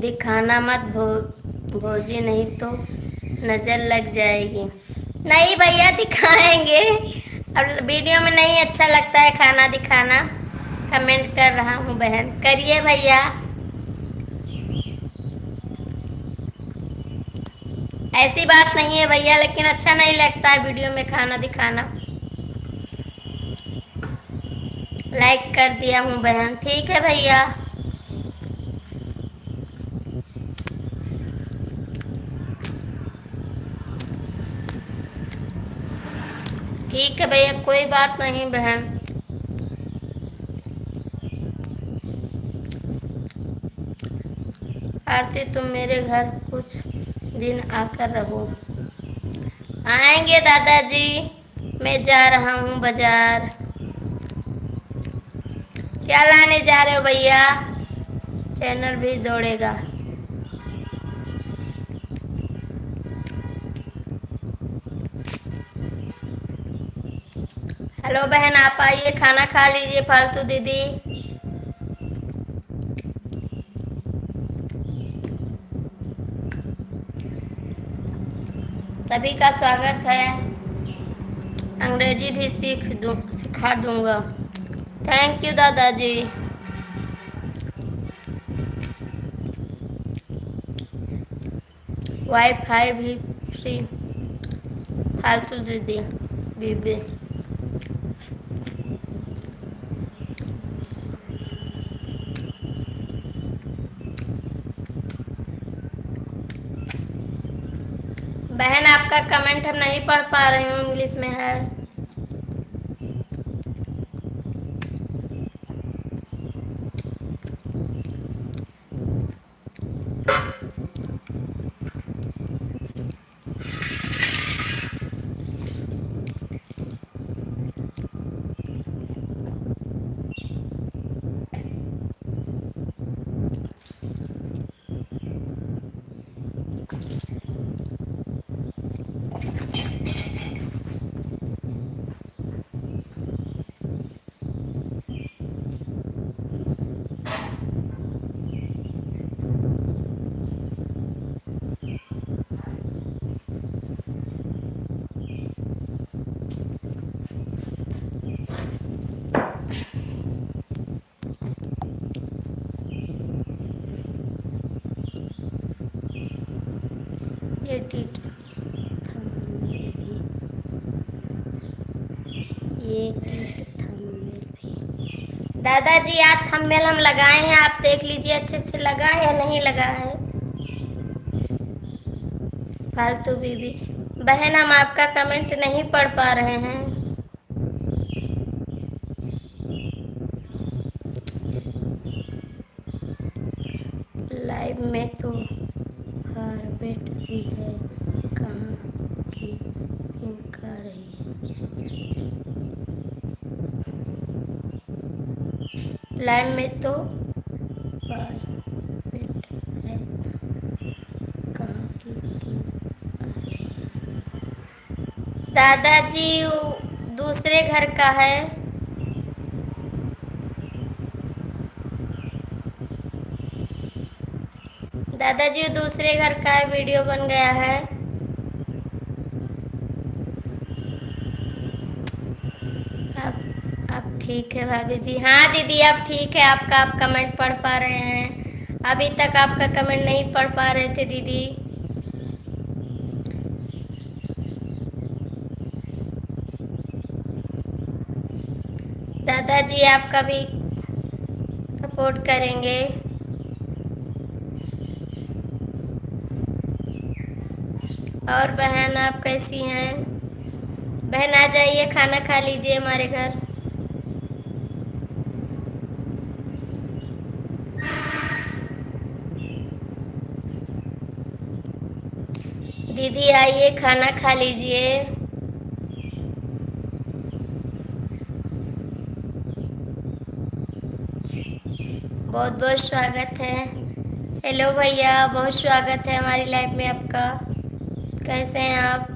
दिखाना मत भोजी, नहीं तो नजर लग जाएगी। नहीं भैया दिखाएंगे, अब वीडियो में नहीं अच्छा लगता है खाना दिखाना। कमेंट कर रहा हूँ बहन, करिए भैया। ऐसी बात नहीं है भैया, लेकिन अच्छा नहीं लगता है वीडियो में खाना दिखाना। लाइक कर दिया हूँ बहन, ठीक है भैया। ठीक है भैया, कोई बात नहीं बहन। आरती तुम मेरे घर कुछ दिन आकर रहो। आएंगे दादाजी, मैं जा रहा हूँ बाजार। क्या लाने जा रहे हो भैया? चैनल भी दौड़ेगा। हेलो बहन, आप आइए खाना खा लीजिए फालतू दीदी। सभी का स्वागत है। अंग्रेजी भी सिखा दूंगा। थैंक यू दादाजी। वाईफाई भी फ्री। फालतू दीदी बीबी। बहन आपका कमेंट हम नहीं पढ़ पा रही हूँ, इंग्लिश में है। एडिट थंबनेल भी, एडिट थंबनेल भी। दादाजी आज थंबनेल हम लगाए हैं, आप देख लीजिए अच्छे से लगा है या नहीं लगा है। फालतू बीबी बहन, हम आपका कमेंट नहीं पढ़ पा रहे हैं। लाइव में तो हार्वेट भी है, कहाँ की पिंक आ रही है। लाइव में तो हार्वेट है, कहाँ की पिंक आ रही है। दादाजी दूसरे घर का है। दादाजी दूसरे घर का है, वीडियो बन गया है। अब ठीक है भाभी जी। हाँ दीदी अब ठीक है, आपका आप कमेंट पढ़ पा रहे हैं। अभी तक आपका कमेंट नहीं पढ़ पा रहे थे दीदी। दादाजी आपका भी सपोर्ट करेंगे। और बहन आप कैसी हैं? बहन आ जाइए, खाना खा लीजिए हमारे घर। दीदी आइए, खाना खा लीजिए। बहुत बहुत स्वागत है। हेलो भैया, बहुत स्वागत है हमारी लाइफ में आपका। कैसे हैं आप?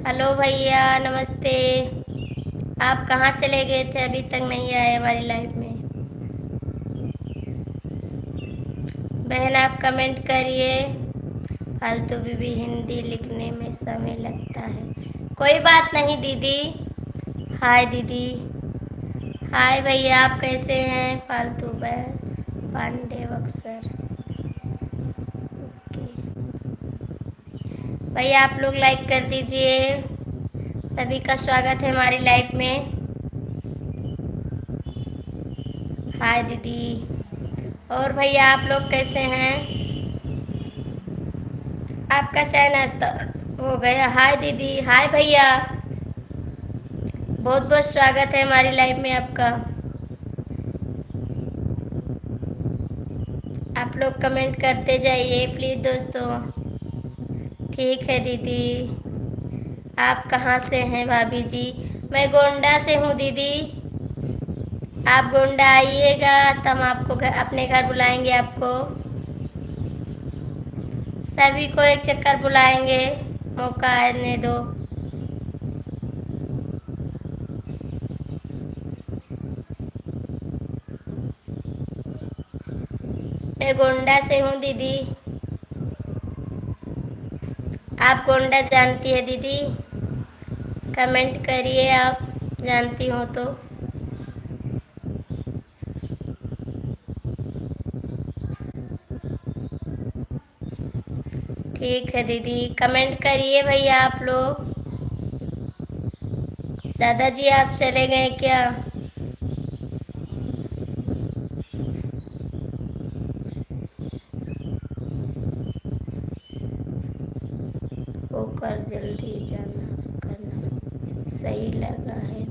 हेलो भैया नमस्ते। आप कहाँ चले गए थे, अभी तक नहीं आए हमारी लाइफ में। बहन आप कमेंट करिए। फालतू बीबी हिंदी लिखने में समय लगता है। कोई बात नहीं दीदी। हाय दीदी। हाय भैया, आप कैसे हैं? फालतू पांडे बक्सर। ओके भैया, आप लोग लाइक कर दीजिए। सभी का स्वागत है हमारी लाइफ में। हाय दीदी। और भैया आप लोग कैसे हैं? आपका चाय नाश्ता हो गया? हाय दीदी। हाय भैया, बहुत बहुत स्वागत है हमारी लाइफ में आपका। आप लोग कमेंट करते जाइए प्लीज़ दोस्तों। ठीक है दीदी। आप कहाँ से हैं भाभी जी? मैं गोंडा से हूँ दीदी। आप गोंडा आइएगा तो हम आपको अपने घर बुलाएंगे। आपको सभी को एक चक्कर बुलाएंगे, मौका आने दो। मैं गोंडा से हूँ दीदी। आप गोंडा जानती है दीदी? कमेंट करिए आप जानती हो तो। ठीक है दीदी, कमेंट करिए भैया आप लोग। दादाजी आप चले गए क्या? होकर जल्दी जाना करना सही लगा है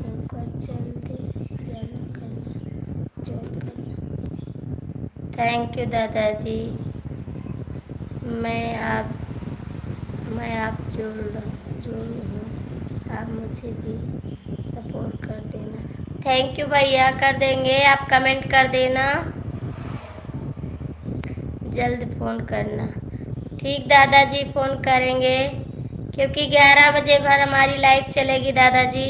होकर जल्दी जाना करना जो करना। थैंक यू दादाजी। मैं आप जोड़ हूँ, आप मुझे भी सपोर्ट कर देना। थैंक यू भैया, कर देंगे। आप कमेंट कर देना, जल्द फ़ोन करना। ठीक दादाजी, फ़ोन करेंगे क्योंकि 11 बजे भर हमारी लाइव चलेगी दादाजी।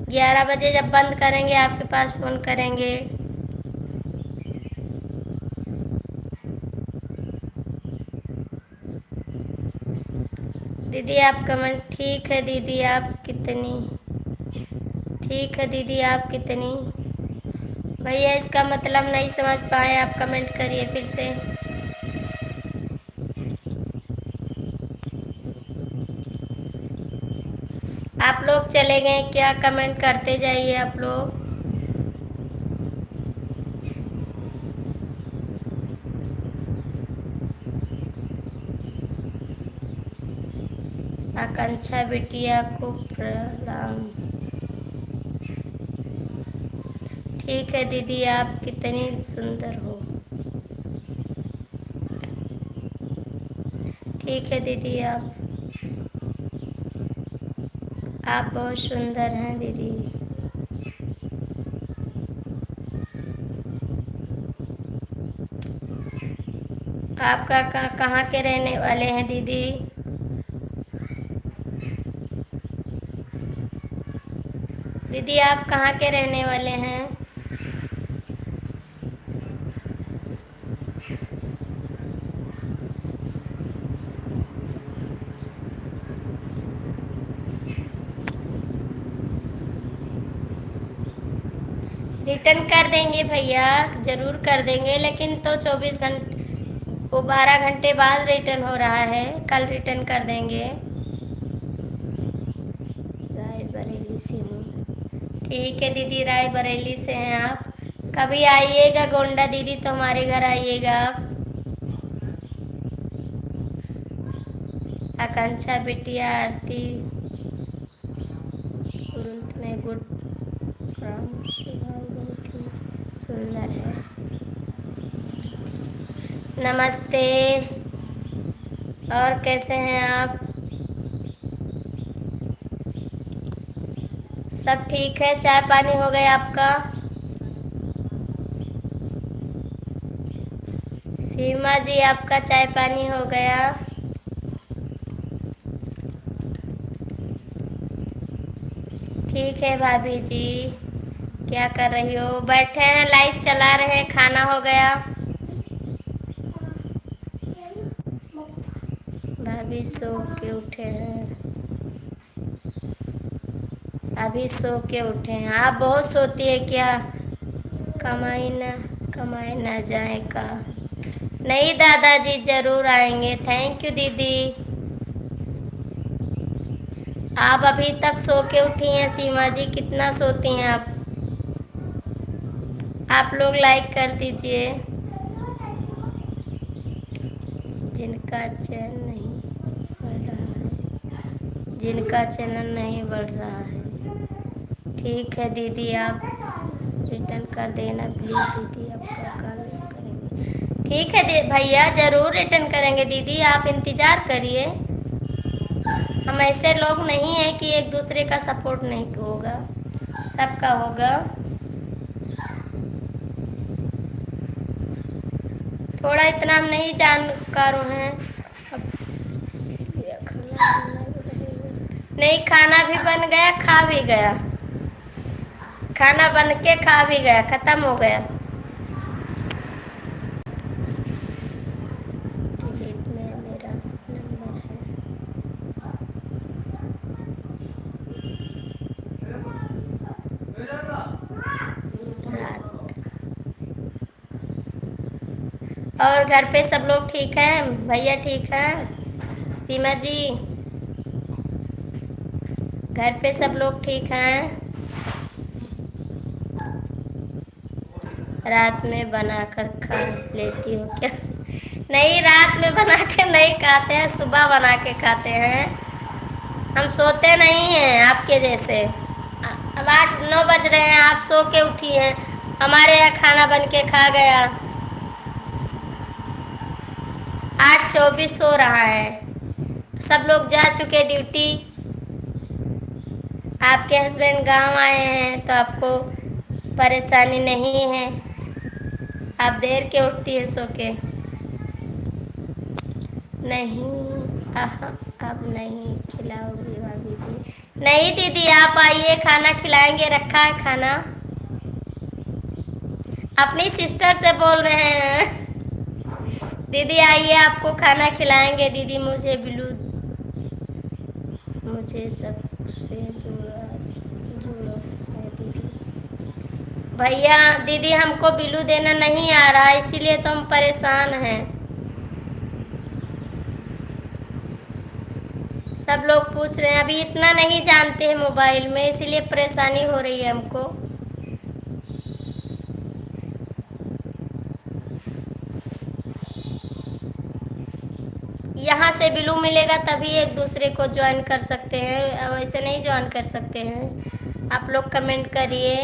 11 बजे जब बंद करेंगे आपके पास फ़ोन करेंगे। दीदी आप कमेंट। ठीक है दीदी, आप कितनी? ठीक है दीदी, आप कितनी? भैया इसका मतलब नहीं समझ पाए, आप कमेंट करिए फिर से। आप लोग चले गए क्या? कमेंट करते जाइए आप लोग। आकांक्षा बिटिया को प्रणाम। ठीक है दीदी, आप कितनी सुंदर हो। ठीक है दीदी, आप बहुत सुंदर हैं दीदी। आपका कहाँ के रहने वाले हैं दीदी? दीदी आप कहाँ के रहने वाले हैं? रिटर्न कर देंगे भैया, ज़रूर कर देंगे, लेकिन तो 24 घंटे, वो 12 घंटे बाद रिटर्न हो रहा है। कल रिटर्न कर देंगे। रायबरेली से हूँ। ठीक है दीदी, रायबरेली से हैं आप। कभी आइएगा गोंडा दीदी, तो हमारे घर आइएगा आप। आकांक्षा बिटिया आरती तुरंत में गुड काम, स्वभाव बहुत ही सुंदर है। नमस्ते, और कैसे हैं आप? सब ठीक है? चाय पानी हो गया आपका? सीमा जी आपका चाय पानी हो गया? ठीक है भाभी जी, क्या कर रही हो? बैठे हैं, लाइव चला रहे हैं, खाना हो गया। भाभी सो के उठे हैं, अभी सो के उठे हैं। आप बहुत सोती है क्या? कमाई ना जाए का? नहीं दादाजी, जरूर आएंगे। थैंक यू दीदी। आप अभी तक सो के उठी हैं सीमा जी, कितना सोती हैं आप? आप लोग लाइक कर दीजिए। जिनका चैन नहीं बढ़ रहा है, जिनका चैनल नहीं बढ़ रहा है। ठीक है दीदी, आप रिटर्न कर देना प्लीज़ दीदी, आपका कॉल करेंगे। ठीक है भैया, ज़रूर रिटर्न करेंगे दीदी, आप इंतज़ार करिए। हम ऐसे लोग नहीं हैं कि एक दूसरे का सपोर्ट नहीं होगा, सबका होगा। थोड़ा इतना हम नहीं जानकार हैं। नहीं, खाना भी बन गया, खा भी गया। खाना बन के खा भी गया, ख़त्म हो गया। डिलीट में मेरा नंबर है। रात। और घर पे सब लोग ठीक हैं? भैया ठीक हैं? सीमा जी, घर पे सब लोग ठीक हैं? रात में बनाकर खा लेती हो क्या? नहीं, रात में बना के नहीं खाते हैं, सुबह बना के खाते हैं। हम सोते नहीं हैं आपके जैसे। अब 8-9 बज रहे हैं, आप सो के उठी हैं। हमारे यहाँ खाना बन के खा गया। 8:24 हो रहा है, सब लोग जा चुके ड्यूटी। आपके हस्बैंड गांव आए हैं तो आपको परेशानी नहीं है, आप देर के उठती है सो के। नहीं, अब नहीं खिलाओगी भाभी जी? नहीं दीदी, आप आइए, खाना खिलाएंगे, रखा है खाना। अपनी सिस्टर से बोल रहे हैं। दीदी आइए, आपको खाना खिलाएंगे दीदी। मुझे सबसे जोड़ो है दीदी। भैया दीदी हमको बिल्लू देना नहीं आ रहा, इसीलिए तो हम परेशान हैं। सब लोग पूछ रहे हैं, अभी इतना नहीं जानते हैं मोबाइल में, इसीलिए परेशानी हो रही है हमको। यहाँ से बिल्लू मिलेगा तभी एक दूसरे को ज्वाइन कर सकते हैं, वैसे नहीं ज्वाइन कर सकते हैं। आप लोग कमेंट करिए।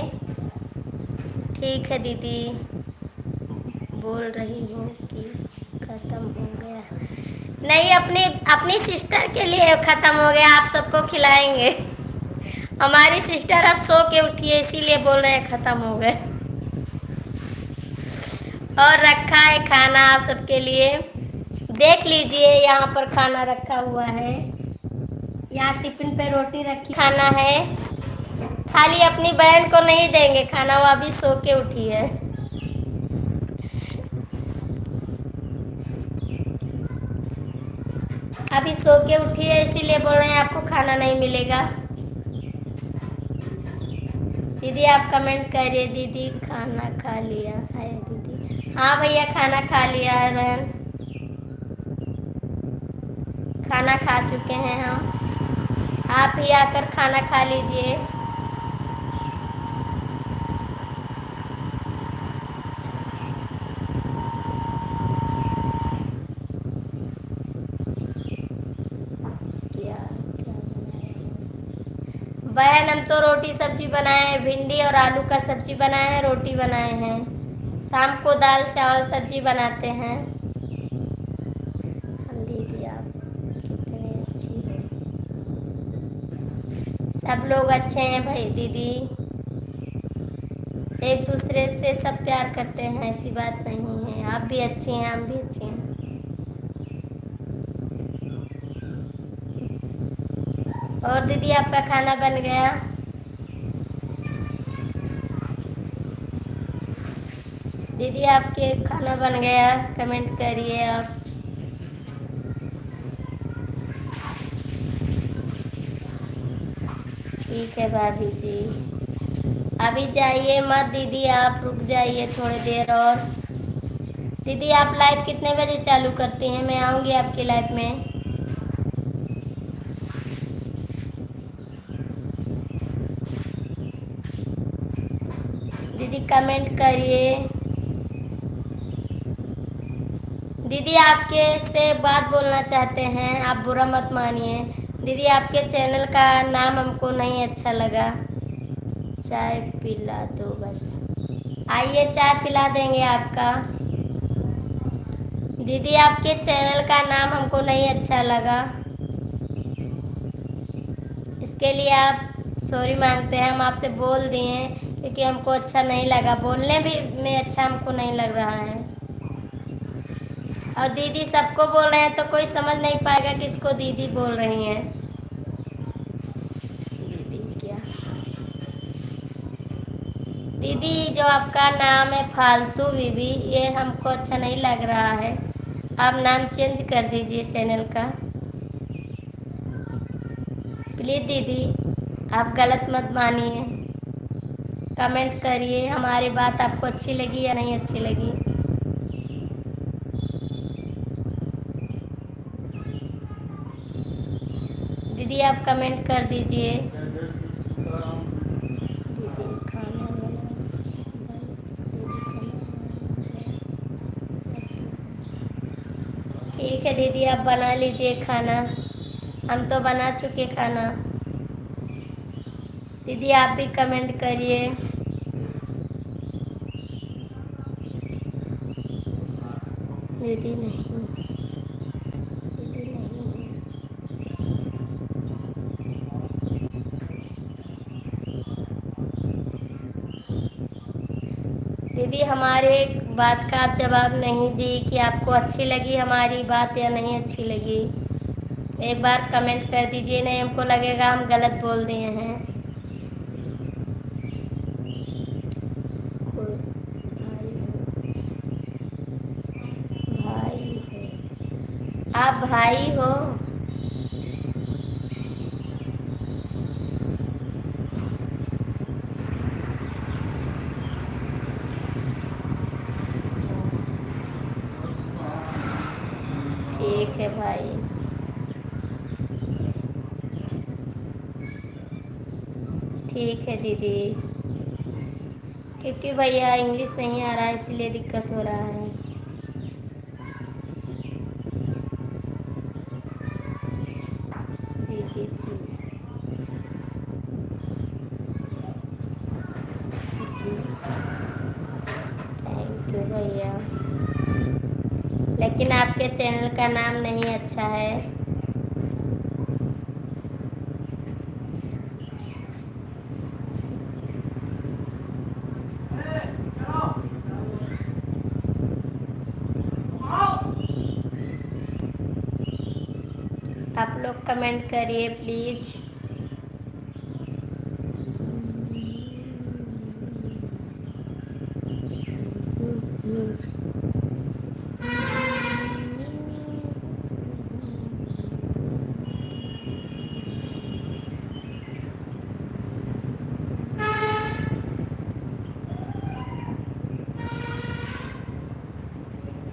ठीक है दीदी, बोल रही हूँ कि ख़त्म हो गया। नहीं, अपनी सिस्टर के लिए ख़त्म हो गया, आप सबको खिलाएंगे। हमारी सिस्टर अब सो के उठी है, इसीलिए बोल रहे हैं ख़त्म हो गए। और रखा है खाना आप सबके लिए, देख लीजिए। यहाँ पर खाना रखा हुआ है, यहाँ टिफिन पे रोटी रखी, खाना है। खाली अपनी बहन को नहीं देंगे खाना, वो अभी सो के उठी है। अभी सो के उठी है, इसीलिए बोल रहे हैं आपको खाना नहीं मिलेगा। दीदी आप कमेंट करिए, दीदी खाना खा लिया है दीदी। हाँ भैया खाना खा लिया है बहन, खाना खा चुके हैं हम। आप भी आकर खाना खा लीजिए। बहन हम तो रोटी सब्जी बनाए हैं, भिंडी और आलू का सब्जी बनाए हैं, रोटी बनाए हैं। शाम को दाल चावल सब्जी बनाते हैं हम। दीदी आप कितने अच्छी हो। सब लोग अच्छे हैं भाई दीदी, एक दूसरे से सब प्यार करते हैं, ऐसी बात नहीं है। आप भी अच्छी हैं, हम भी अच्छे हैं। और दीदी आपका खाना बन गया? दीदी आपके खाना बन गया, कमेंट करिए आप। ठीक है भाभी जी, अभी जाइए मत दीदी, आप रुक जाइए थोड़ी देर और। दीदी आप लाइव कितने बजे चालू करती हैं? मैं आऊँगी आपकी लाइव में। दीदी कमेंट करिए। दीदी आपके से बात बोलना चाहते हैं, आप बुरा मत मानिए। दीदी आपके चैनल का नाम हमको नहीं अच्छा लगा। चाय पिला दो बस। आइए चाय पिला देंगे आपका। दीदी आपके चैनल का नाम हमको नहीं अच्छा लगा, इसके लिए आप सॉरी मांगते हैं। हम आपसे बोल दिए क्योंकि हमको अच्छा नहीं लगा, बोलने भी में अच्छा हमको नहीं लग रहा है। और दीदी सबको बोल रहे हैं तो कोई समझ नहीं पाएगा किसको दीदी बोल रही हैं। दीदी क्या? दीदी जो आपका नाम है फालतू बीबी, ये हमको अच्छा नहीं लग रहा है। आप नाम चेंज कर दीजिए चैनल का प्लीज़। दीदी आप गलत मत मानिए, कमेंट करिए हमारी बात आपको अच्छी लगी या नहीं अच्छी लगी। दीदी आप कमेंट कर दीजिए। दीदी खाना ठीक है दीदी, आप बना लीजिए खाना, हम तो बना चुके खाना। दीदी आप भी कमेंट करिए। दीदी नहीं, दीदी नहीं। दीदी हमारे बात का आप जवाब नहीं दी कि आपको अच्छी लगी हमारी बात या नहीं अच्छी लगी। एक बार कमेंट कर दीजिए, नहीं हमको लगेगा हम गलत बोल दिए हैं। आप भाई हो? ठीक है भाई। ठीक है दीदी, क्योंकि भैया इंग्लिश नहीं आ रहा है इसीलिए दिक्कत हो रहा है। दीदी जी जी थैंक यू भैया, लेकिन आपके चैनल का नाम नहीं अच्छा है। आप लोग कमेंट करिए प्लीज़।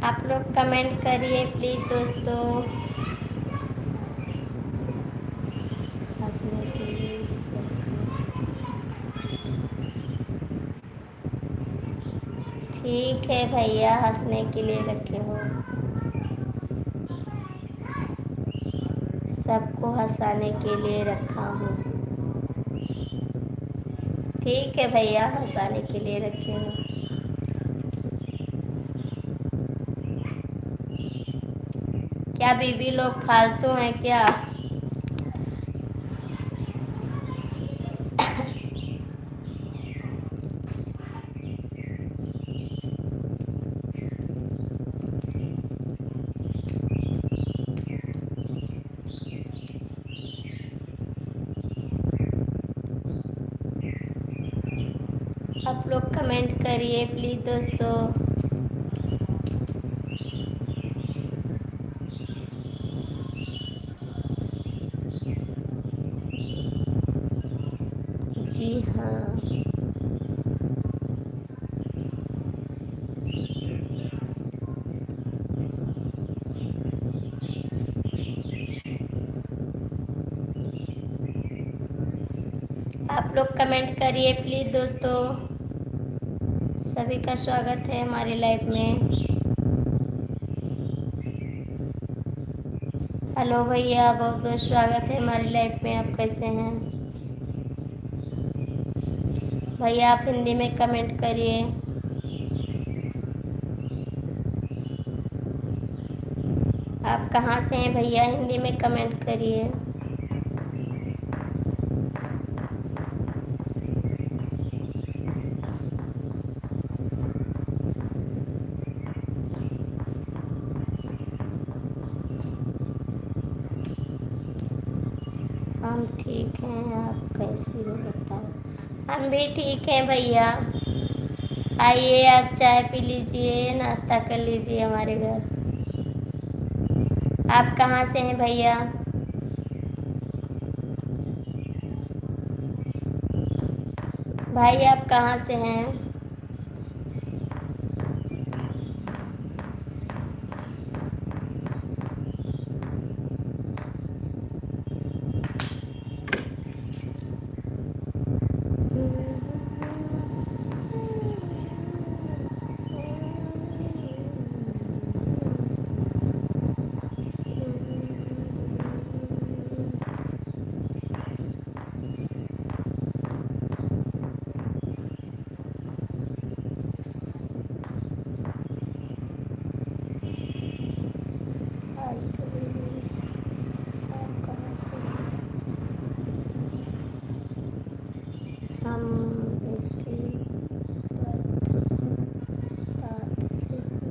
आप लोग कमेंट करिए प्लीज़ दोस्तों। हंसने के लिए ठीक है भैया, हंसने के लिए रखे हो, सबको हंसाने के लिए रखा हूँ। ठीक है भैया, हंसाने के लिए रखे हो। क्या बीबी लोग फालतू हैं क्या? आप लोग कमेंट करिए प्लीज़ दोस्तों। जी हाँ, आप लोग कमेंट करिए प्लीज़ दोस्तों। सभी का स्वागत है हमारे लाइव में। हेलो भैया, बहुत बहुत स्वागत है हमारी लाइव में। आप कैसे हैं भैया? आप हिंदी में कमेंट करिए। आप कहाँ से हैं भैया? हिंदी में कमेंट करिए। हम ठीक हैं, आप कैसी हो बताओ? हम भी ठीक हैं भैया। आइए, आप चाय पी लीजिए, नाश्ता कर लीजिए हमारे घर। आप कहाँ से हैं भैया? भाई आप कहाँ से हैं? आप कहाँ से हैं? हम बात से हैं।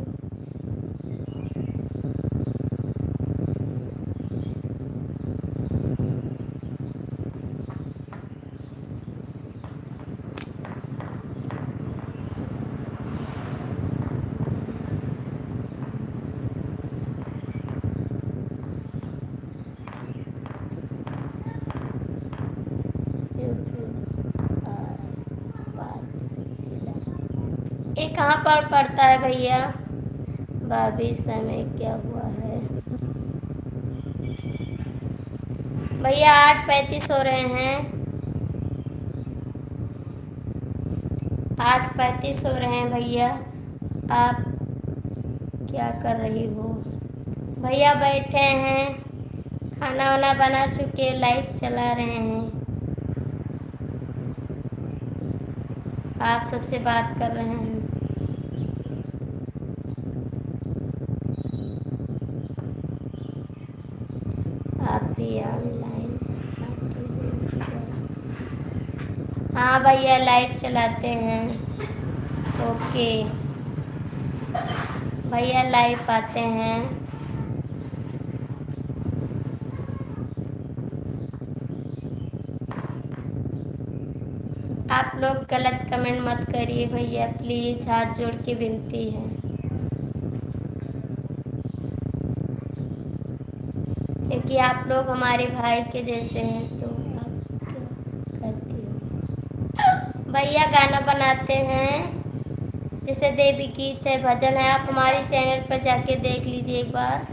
ये कहाँ पर पड़ता है भैया? भाभी समय क्या हुआ है? भैया 8:35 हो रहे हैं, 8:35 हो रहे हैं भैया। आप क्या कर रही हो? भैया बैठे हैं, खाना वाना बना चुके, लाइव चला रहे हैं, आप सबसे बात कर रहे हैं। आप भी ऑनलाइन आते हो क्या? हाँ भैया लाइव चलाते हैं। ओके भैया लाइव आते हैं। आप लोग गलत कमेंट मत करिए भैया, प्लीज़, हाथ जोड़ के विनती है। क्योंकि आप लोग हमारे भाई के जैसे हैं, तो आप क्या करती हो? भैया गाना बनाते हैं, जैसे देवी गीत है, भजन है, आप हमारे चैनल पर जाके देख लीजिए एक बार।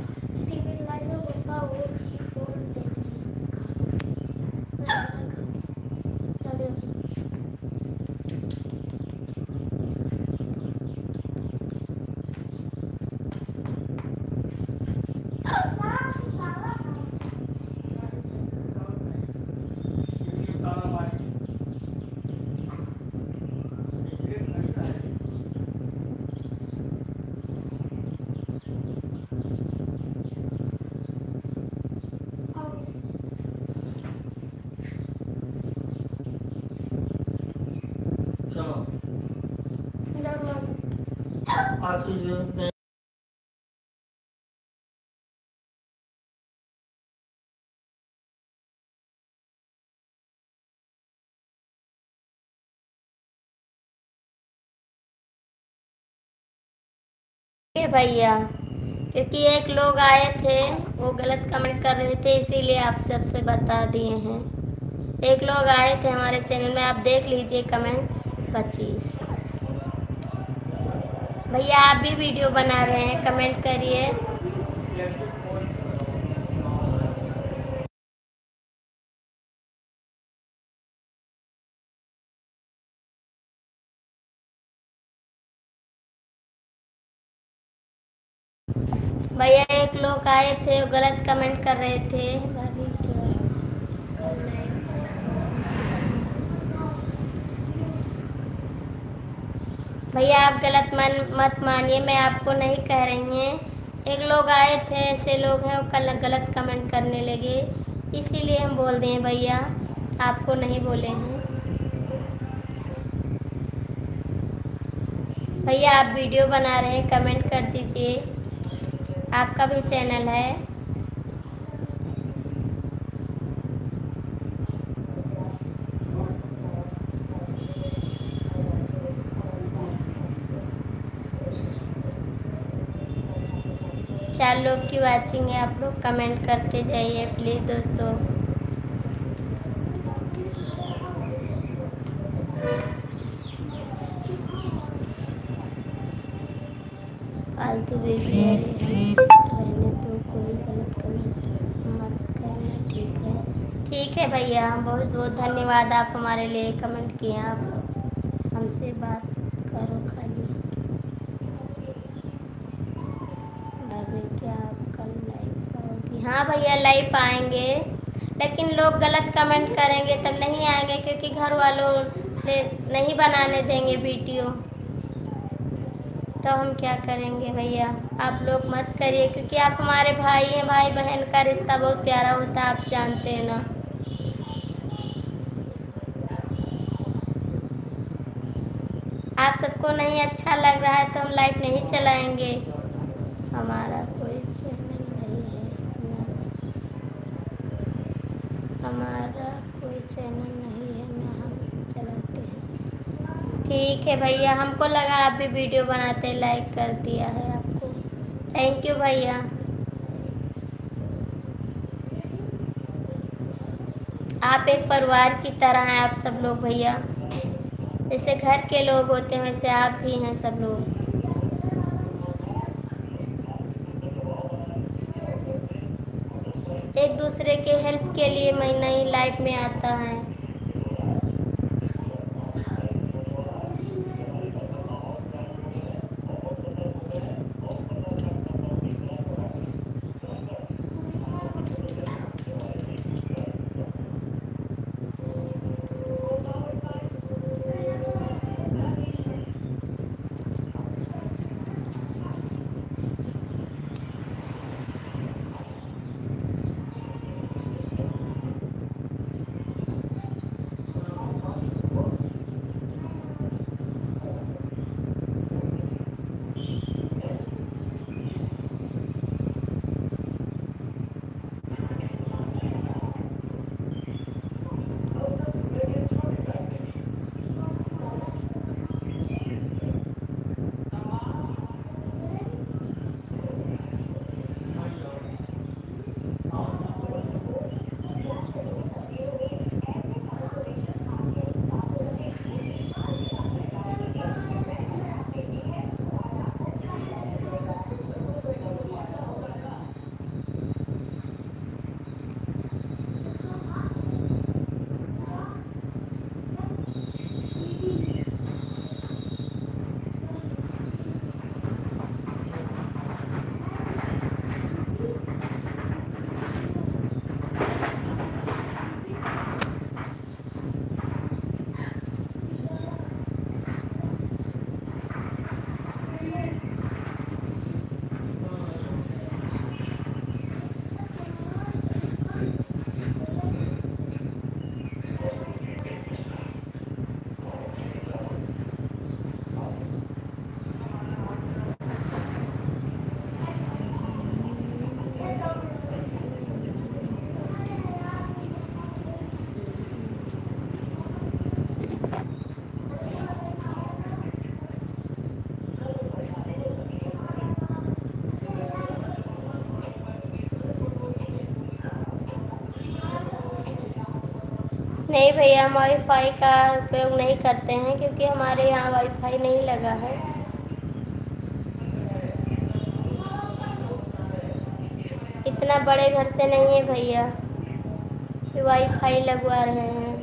चलो भैया, क्योंकि एक लोग आए थे, वो गलत कमेंट कर रहे थे, इसीलिए आप सबसे बता दिए हैं। एक लोग आए थे हमारे चैनल में, आप देख लीजिए कमेंट 25। भैया आप भी वीडियो बना रहे हैं, कमेंट करिए। भैया एक लोग आए थे, वो गलत कमेंट कर रहे थे। भाभी क्या करना है? भैया आप गलत मत मानिए, मैं आपको नहीं कह रही हैं। एक लोग आए थे, ऐसे लोग हैं, वो कल गलत कमेंट करने लगे, इसीलिए हम बोल दें भैया, आपको नहीं बोले हैं। भैया आप वीडियो बना रहे हैं, कमेंट कर दीजिए, आपका भी चैनल है। चार लोग की वाचिंग है, आप लोग कमेंट करते जाइए प्लीज़ दोस्तों। फालतू बेबी रहने दो, कोई गलत कमेंट मत करना, ठीक है? ठीक है भैया, बहुत बहुत धन्यवाद, आप हमारे लिए कमेंट किए, आप हमसे बात करो खाली। भाभी क्या आप कल लाइव आओगी? हाँ भैया लाइव आएंगे, लेकिन लोग गलत कमेंट करेंगे तब नहीं आएंगे, क्योंकि घर वालों नहीं बनाने देंगे वीडियो, तो हम क्या करेंगे भैया? आप लोग मत करिए, क्योंकि आप हमारे भाई हैं, भाई बहन का रिश्ता बहुत प्यारा होता है, आप जानते हैं ना। आप सबको नहीं अच्छा लग रहा है तो हम लाइव नहीं चलाएंगे। हमारा कोई चैनल नहीं है ना, हमारा कोई चैनल नहीं है ना, हम चलाते हैं। ठीक है भैया, हमको लगा आप भी वीडियो बनाते, लाइक कर दिया है आपको, थैंक यू भैया। आप एक परिवार की तरह हैं, आप सब लोग भैया, जैसे घर के लोग होते हैं वैसे आप भी हैं सब लोग। एक दूसरे के हेल्प के लिए मैं नई लाइफ में आता है। नहीं भैया, हम वाईफाई का उपयोग नहीं करते हैं क्योंकि हमारे यहाँ वाईफाई नहीं लगा है। इतना बड़े घर से नहीं है भैया कि वाईफाई लगवा रहे हैं।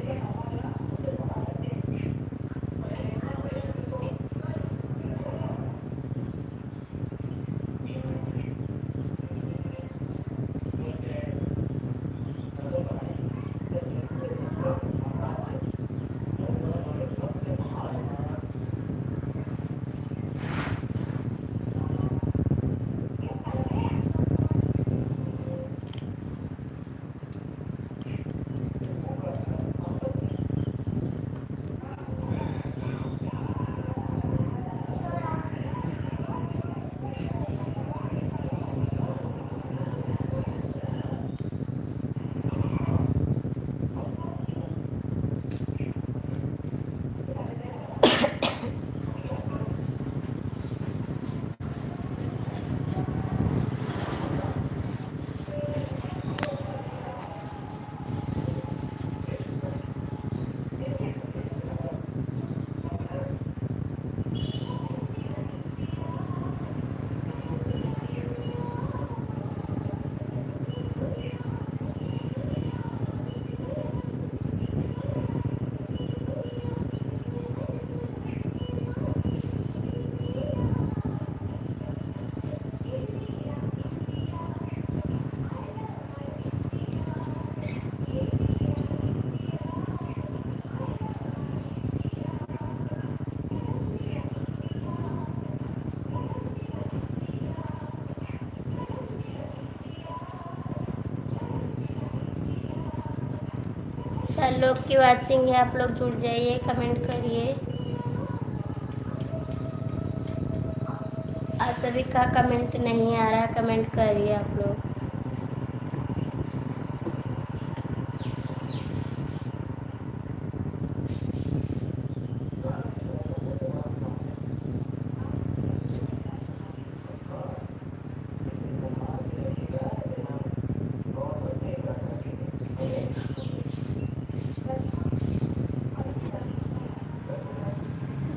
चार लोग की वाचिंग है, आप लोग जुड़ जाइए, कमेंट करिए। आप सभी का कमेंट नहीं आ रहा, कमेंट करिए आप लोग।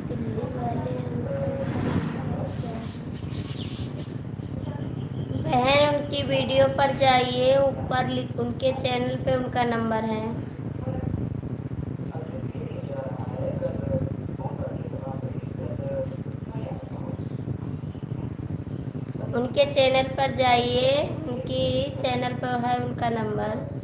दिल्ली वाले अंकल बहन उनकी वीडियो पर जाइए, ऊपर लिख उनके चैनल पे उनका नंबर है। उनके चैनल पर जाइए, उनकी चैनल पर है उनका नंबर।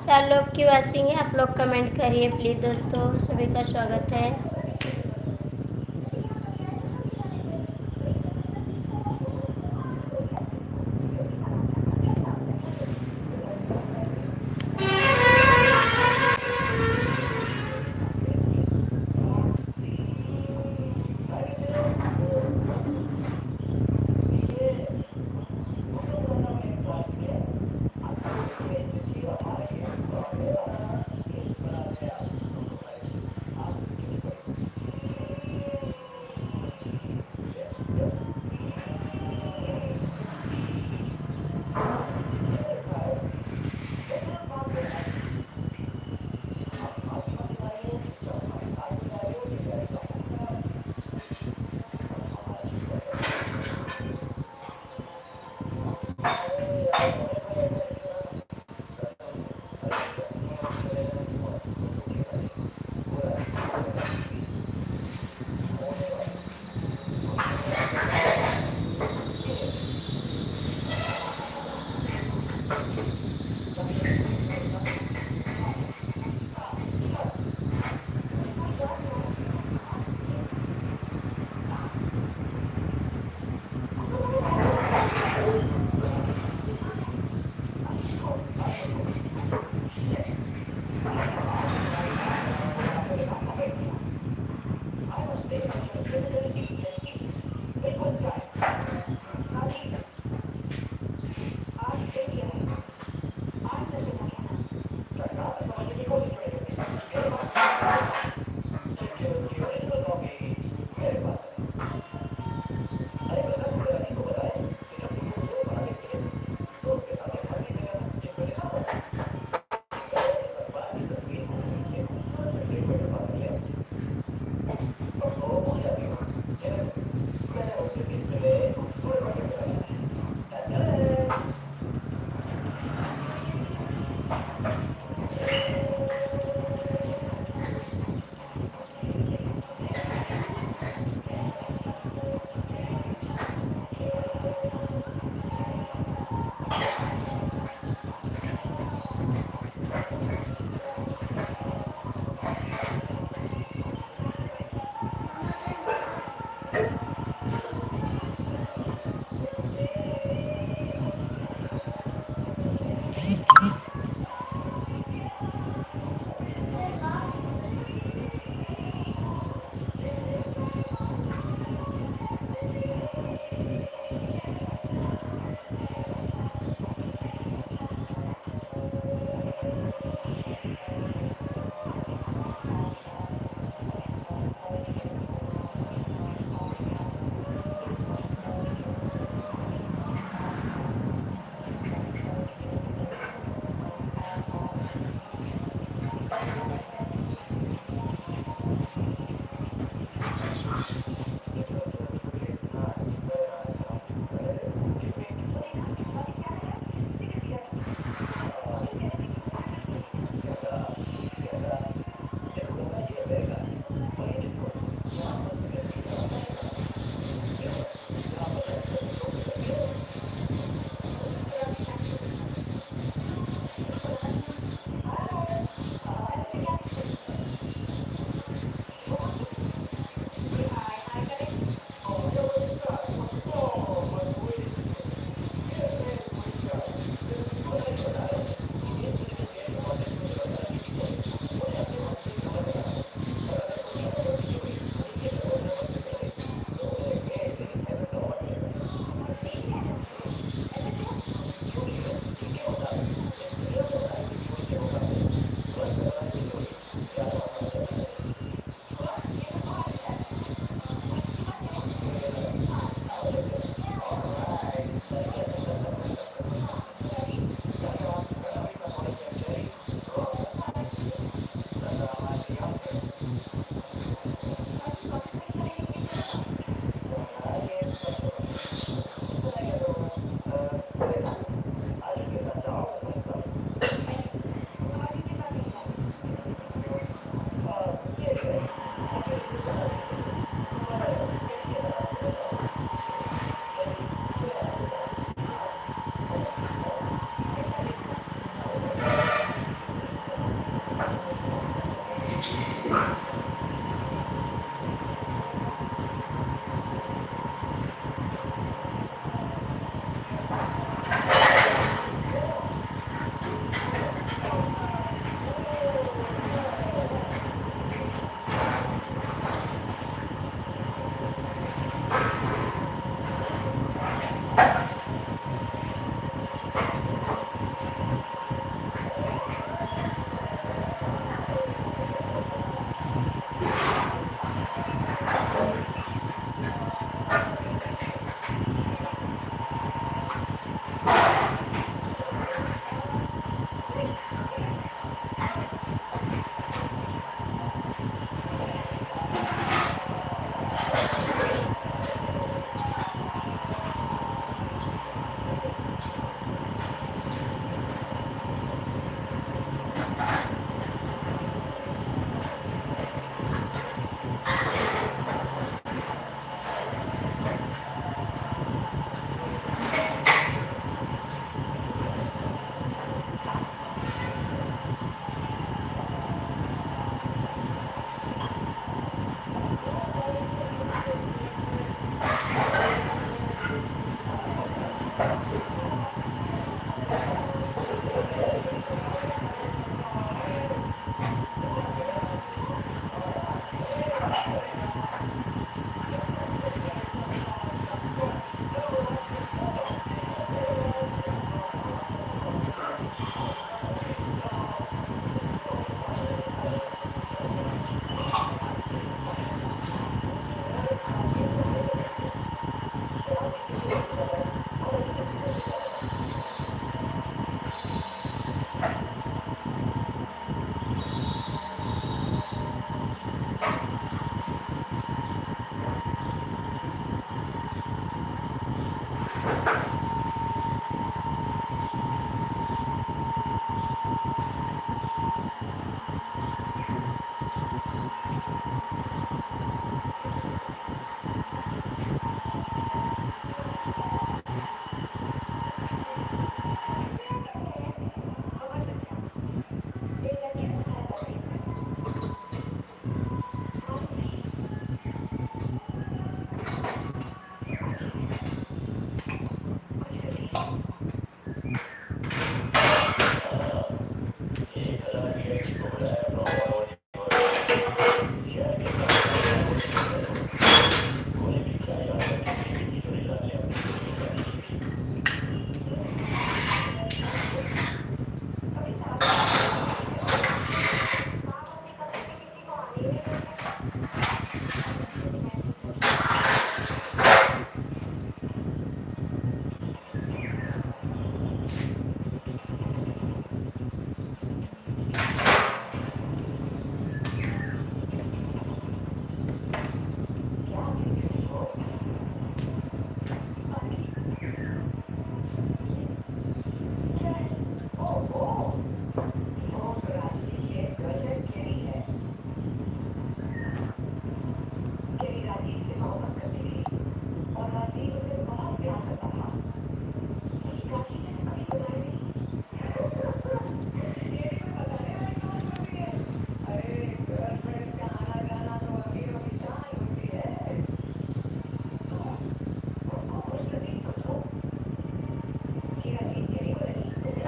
चार लोग की वाचिंग है, आप लोग कमेंट करिए प्लीज़ दोस्तों, सभी का स्वागत है।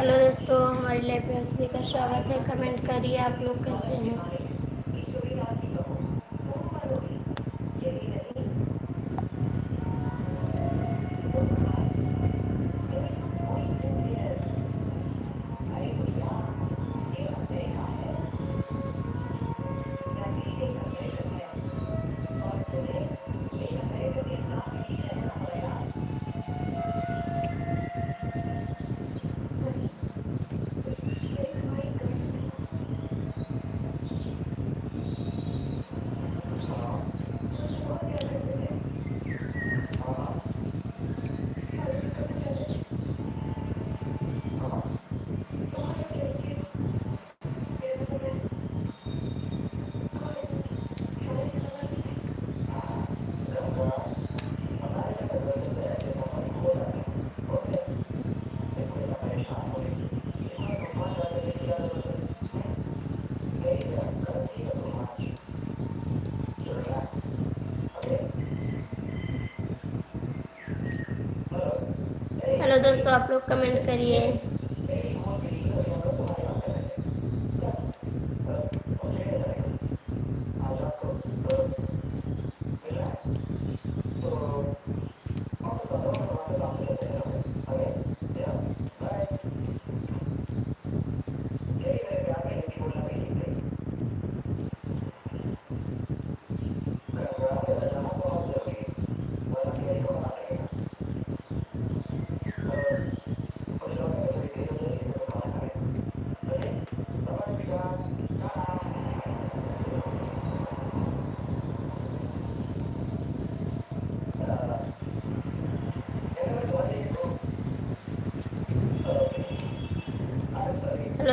हेलो दोस्तों, हमारी लाइफ में सभी का स्वागत है। कमेंट करिए आप लोग कैसे हैं। हेलो दोस्तों, आप लोग कमेंट करिए।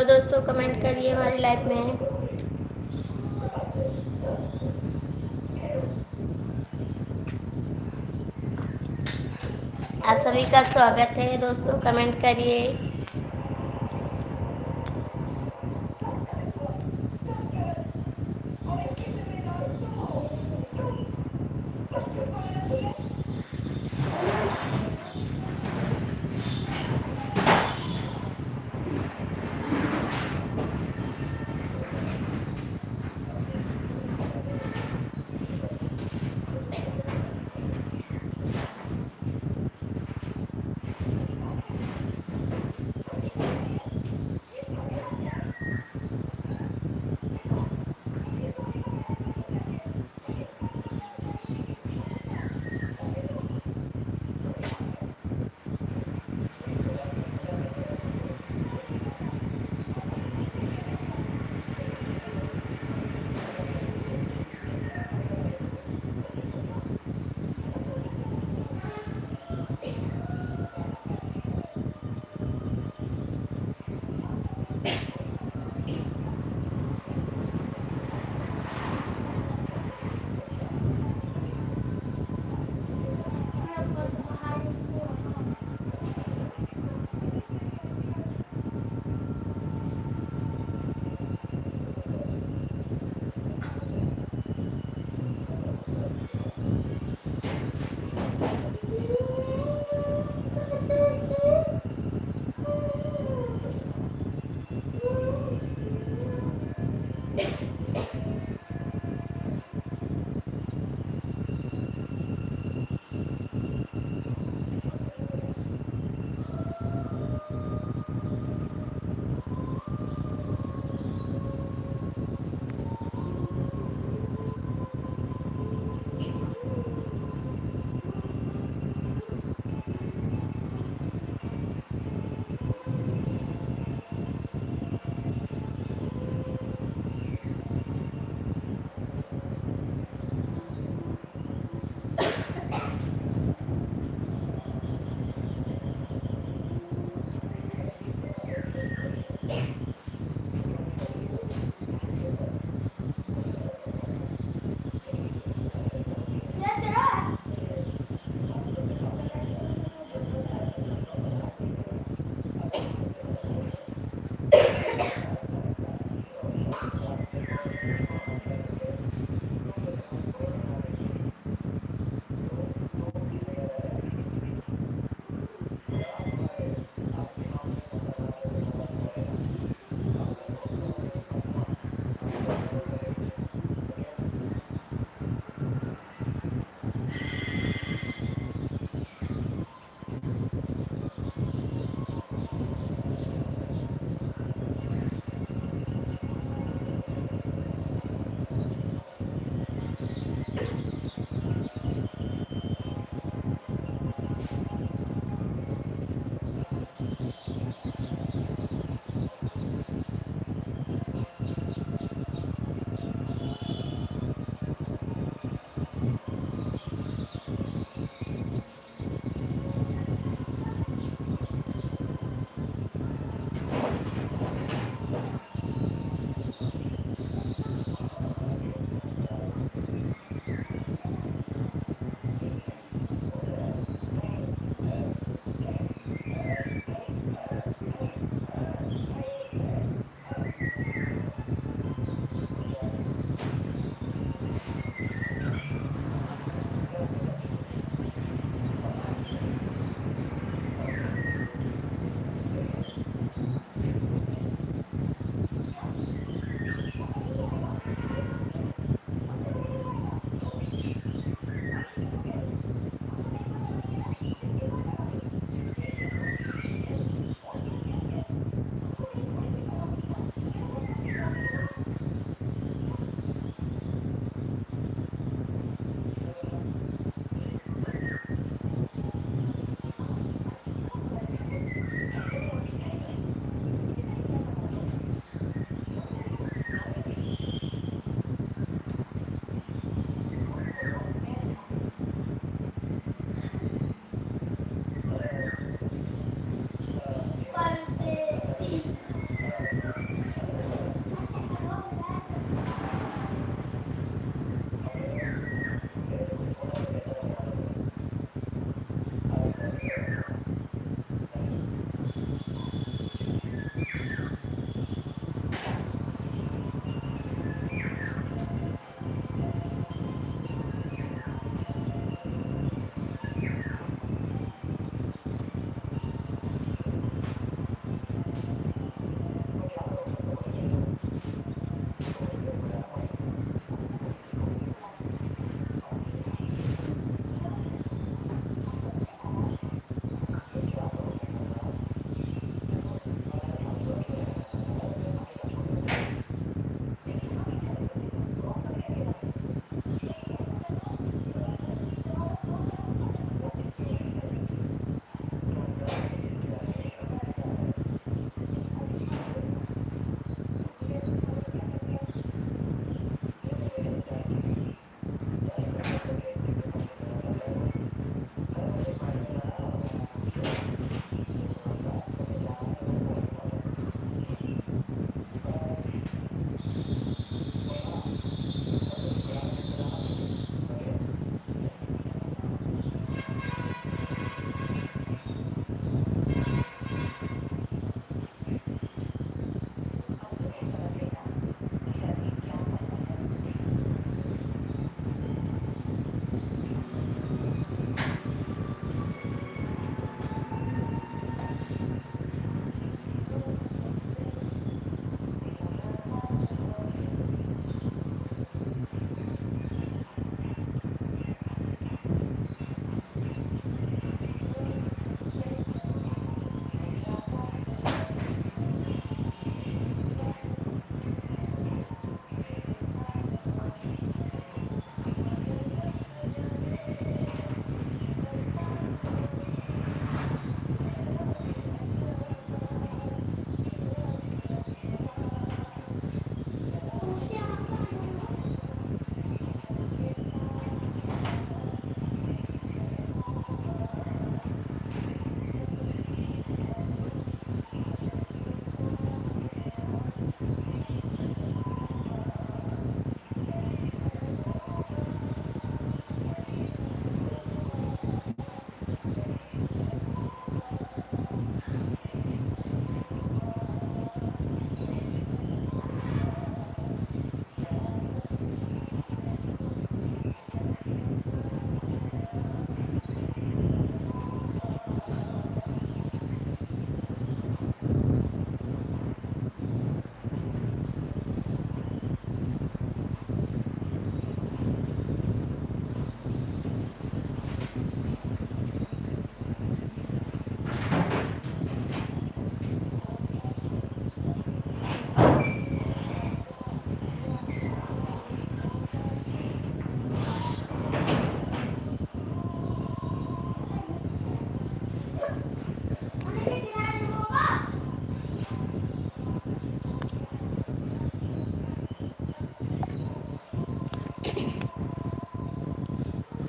दोस्तों कमेंट करिए हमारी लाइफ में। आप सभी का स्वागत है दोस्तों, कमेंट करिए।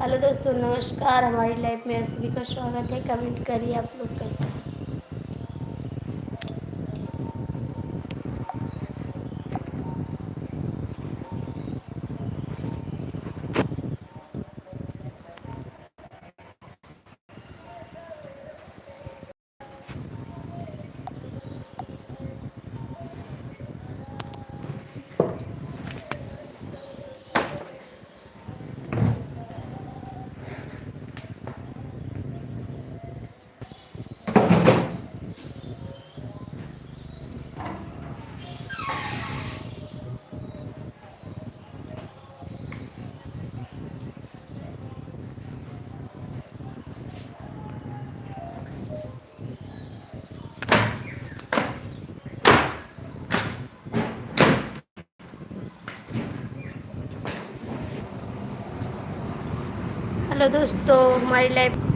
हेलो दोस्तों, नमस्कार। हमारी लाइफ में आप सभी का स्वागत है। कमेंट करिए आप लोग कैसे हैं। हेलो दोस्तों, हमारी लाइफ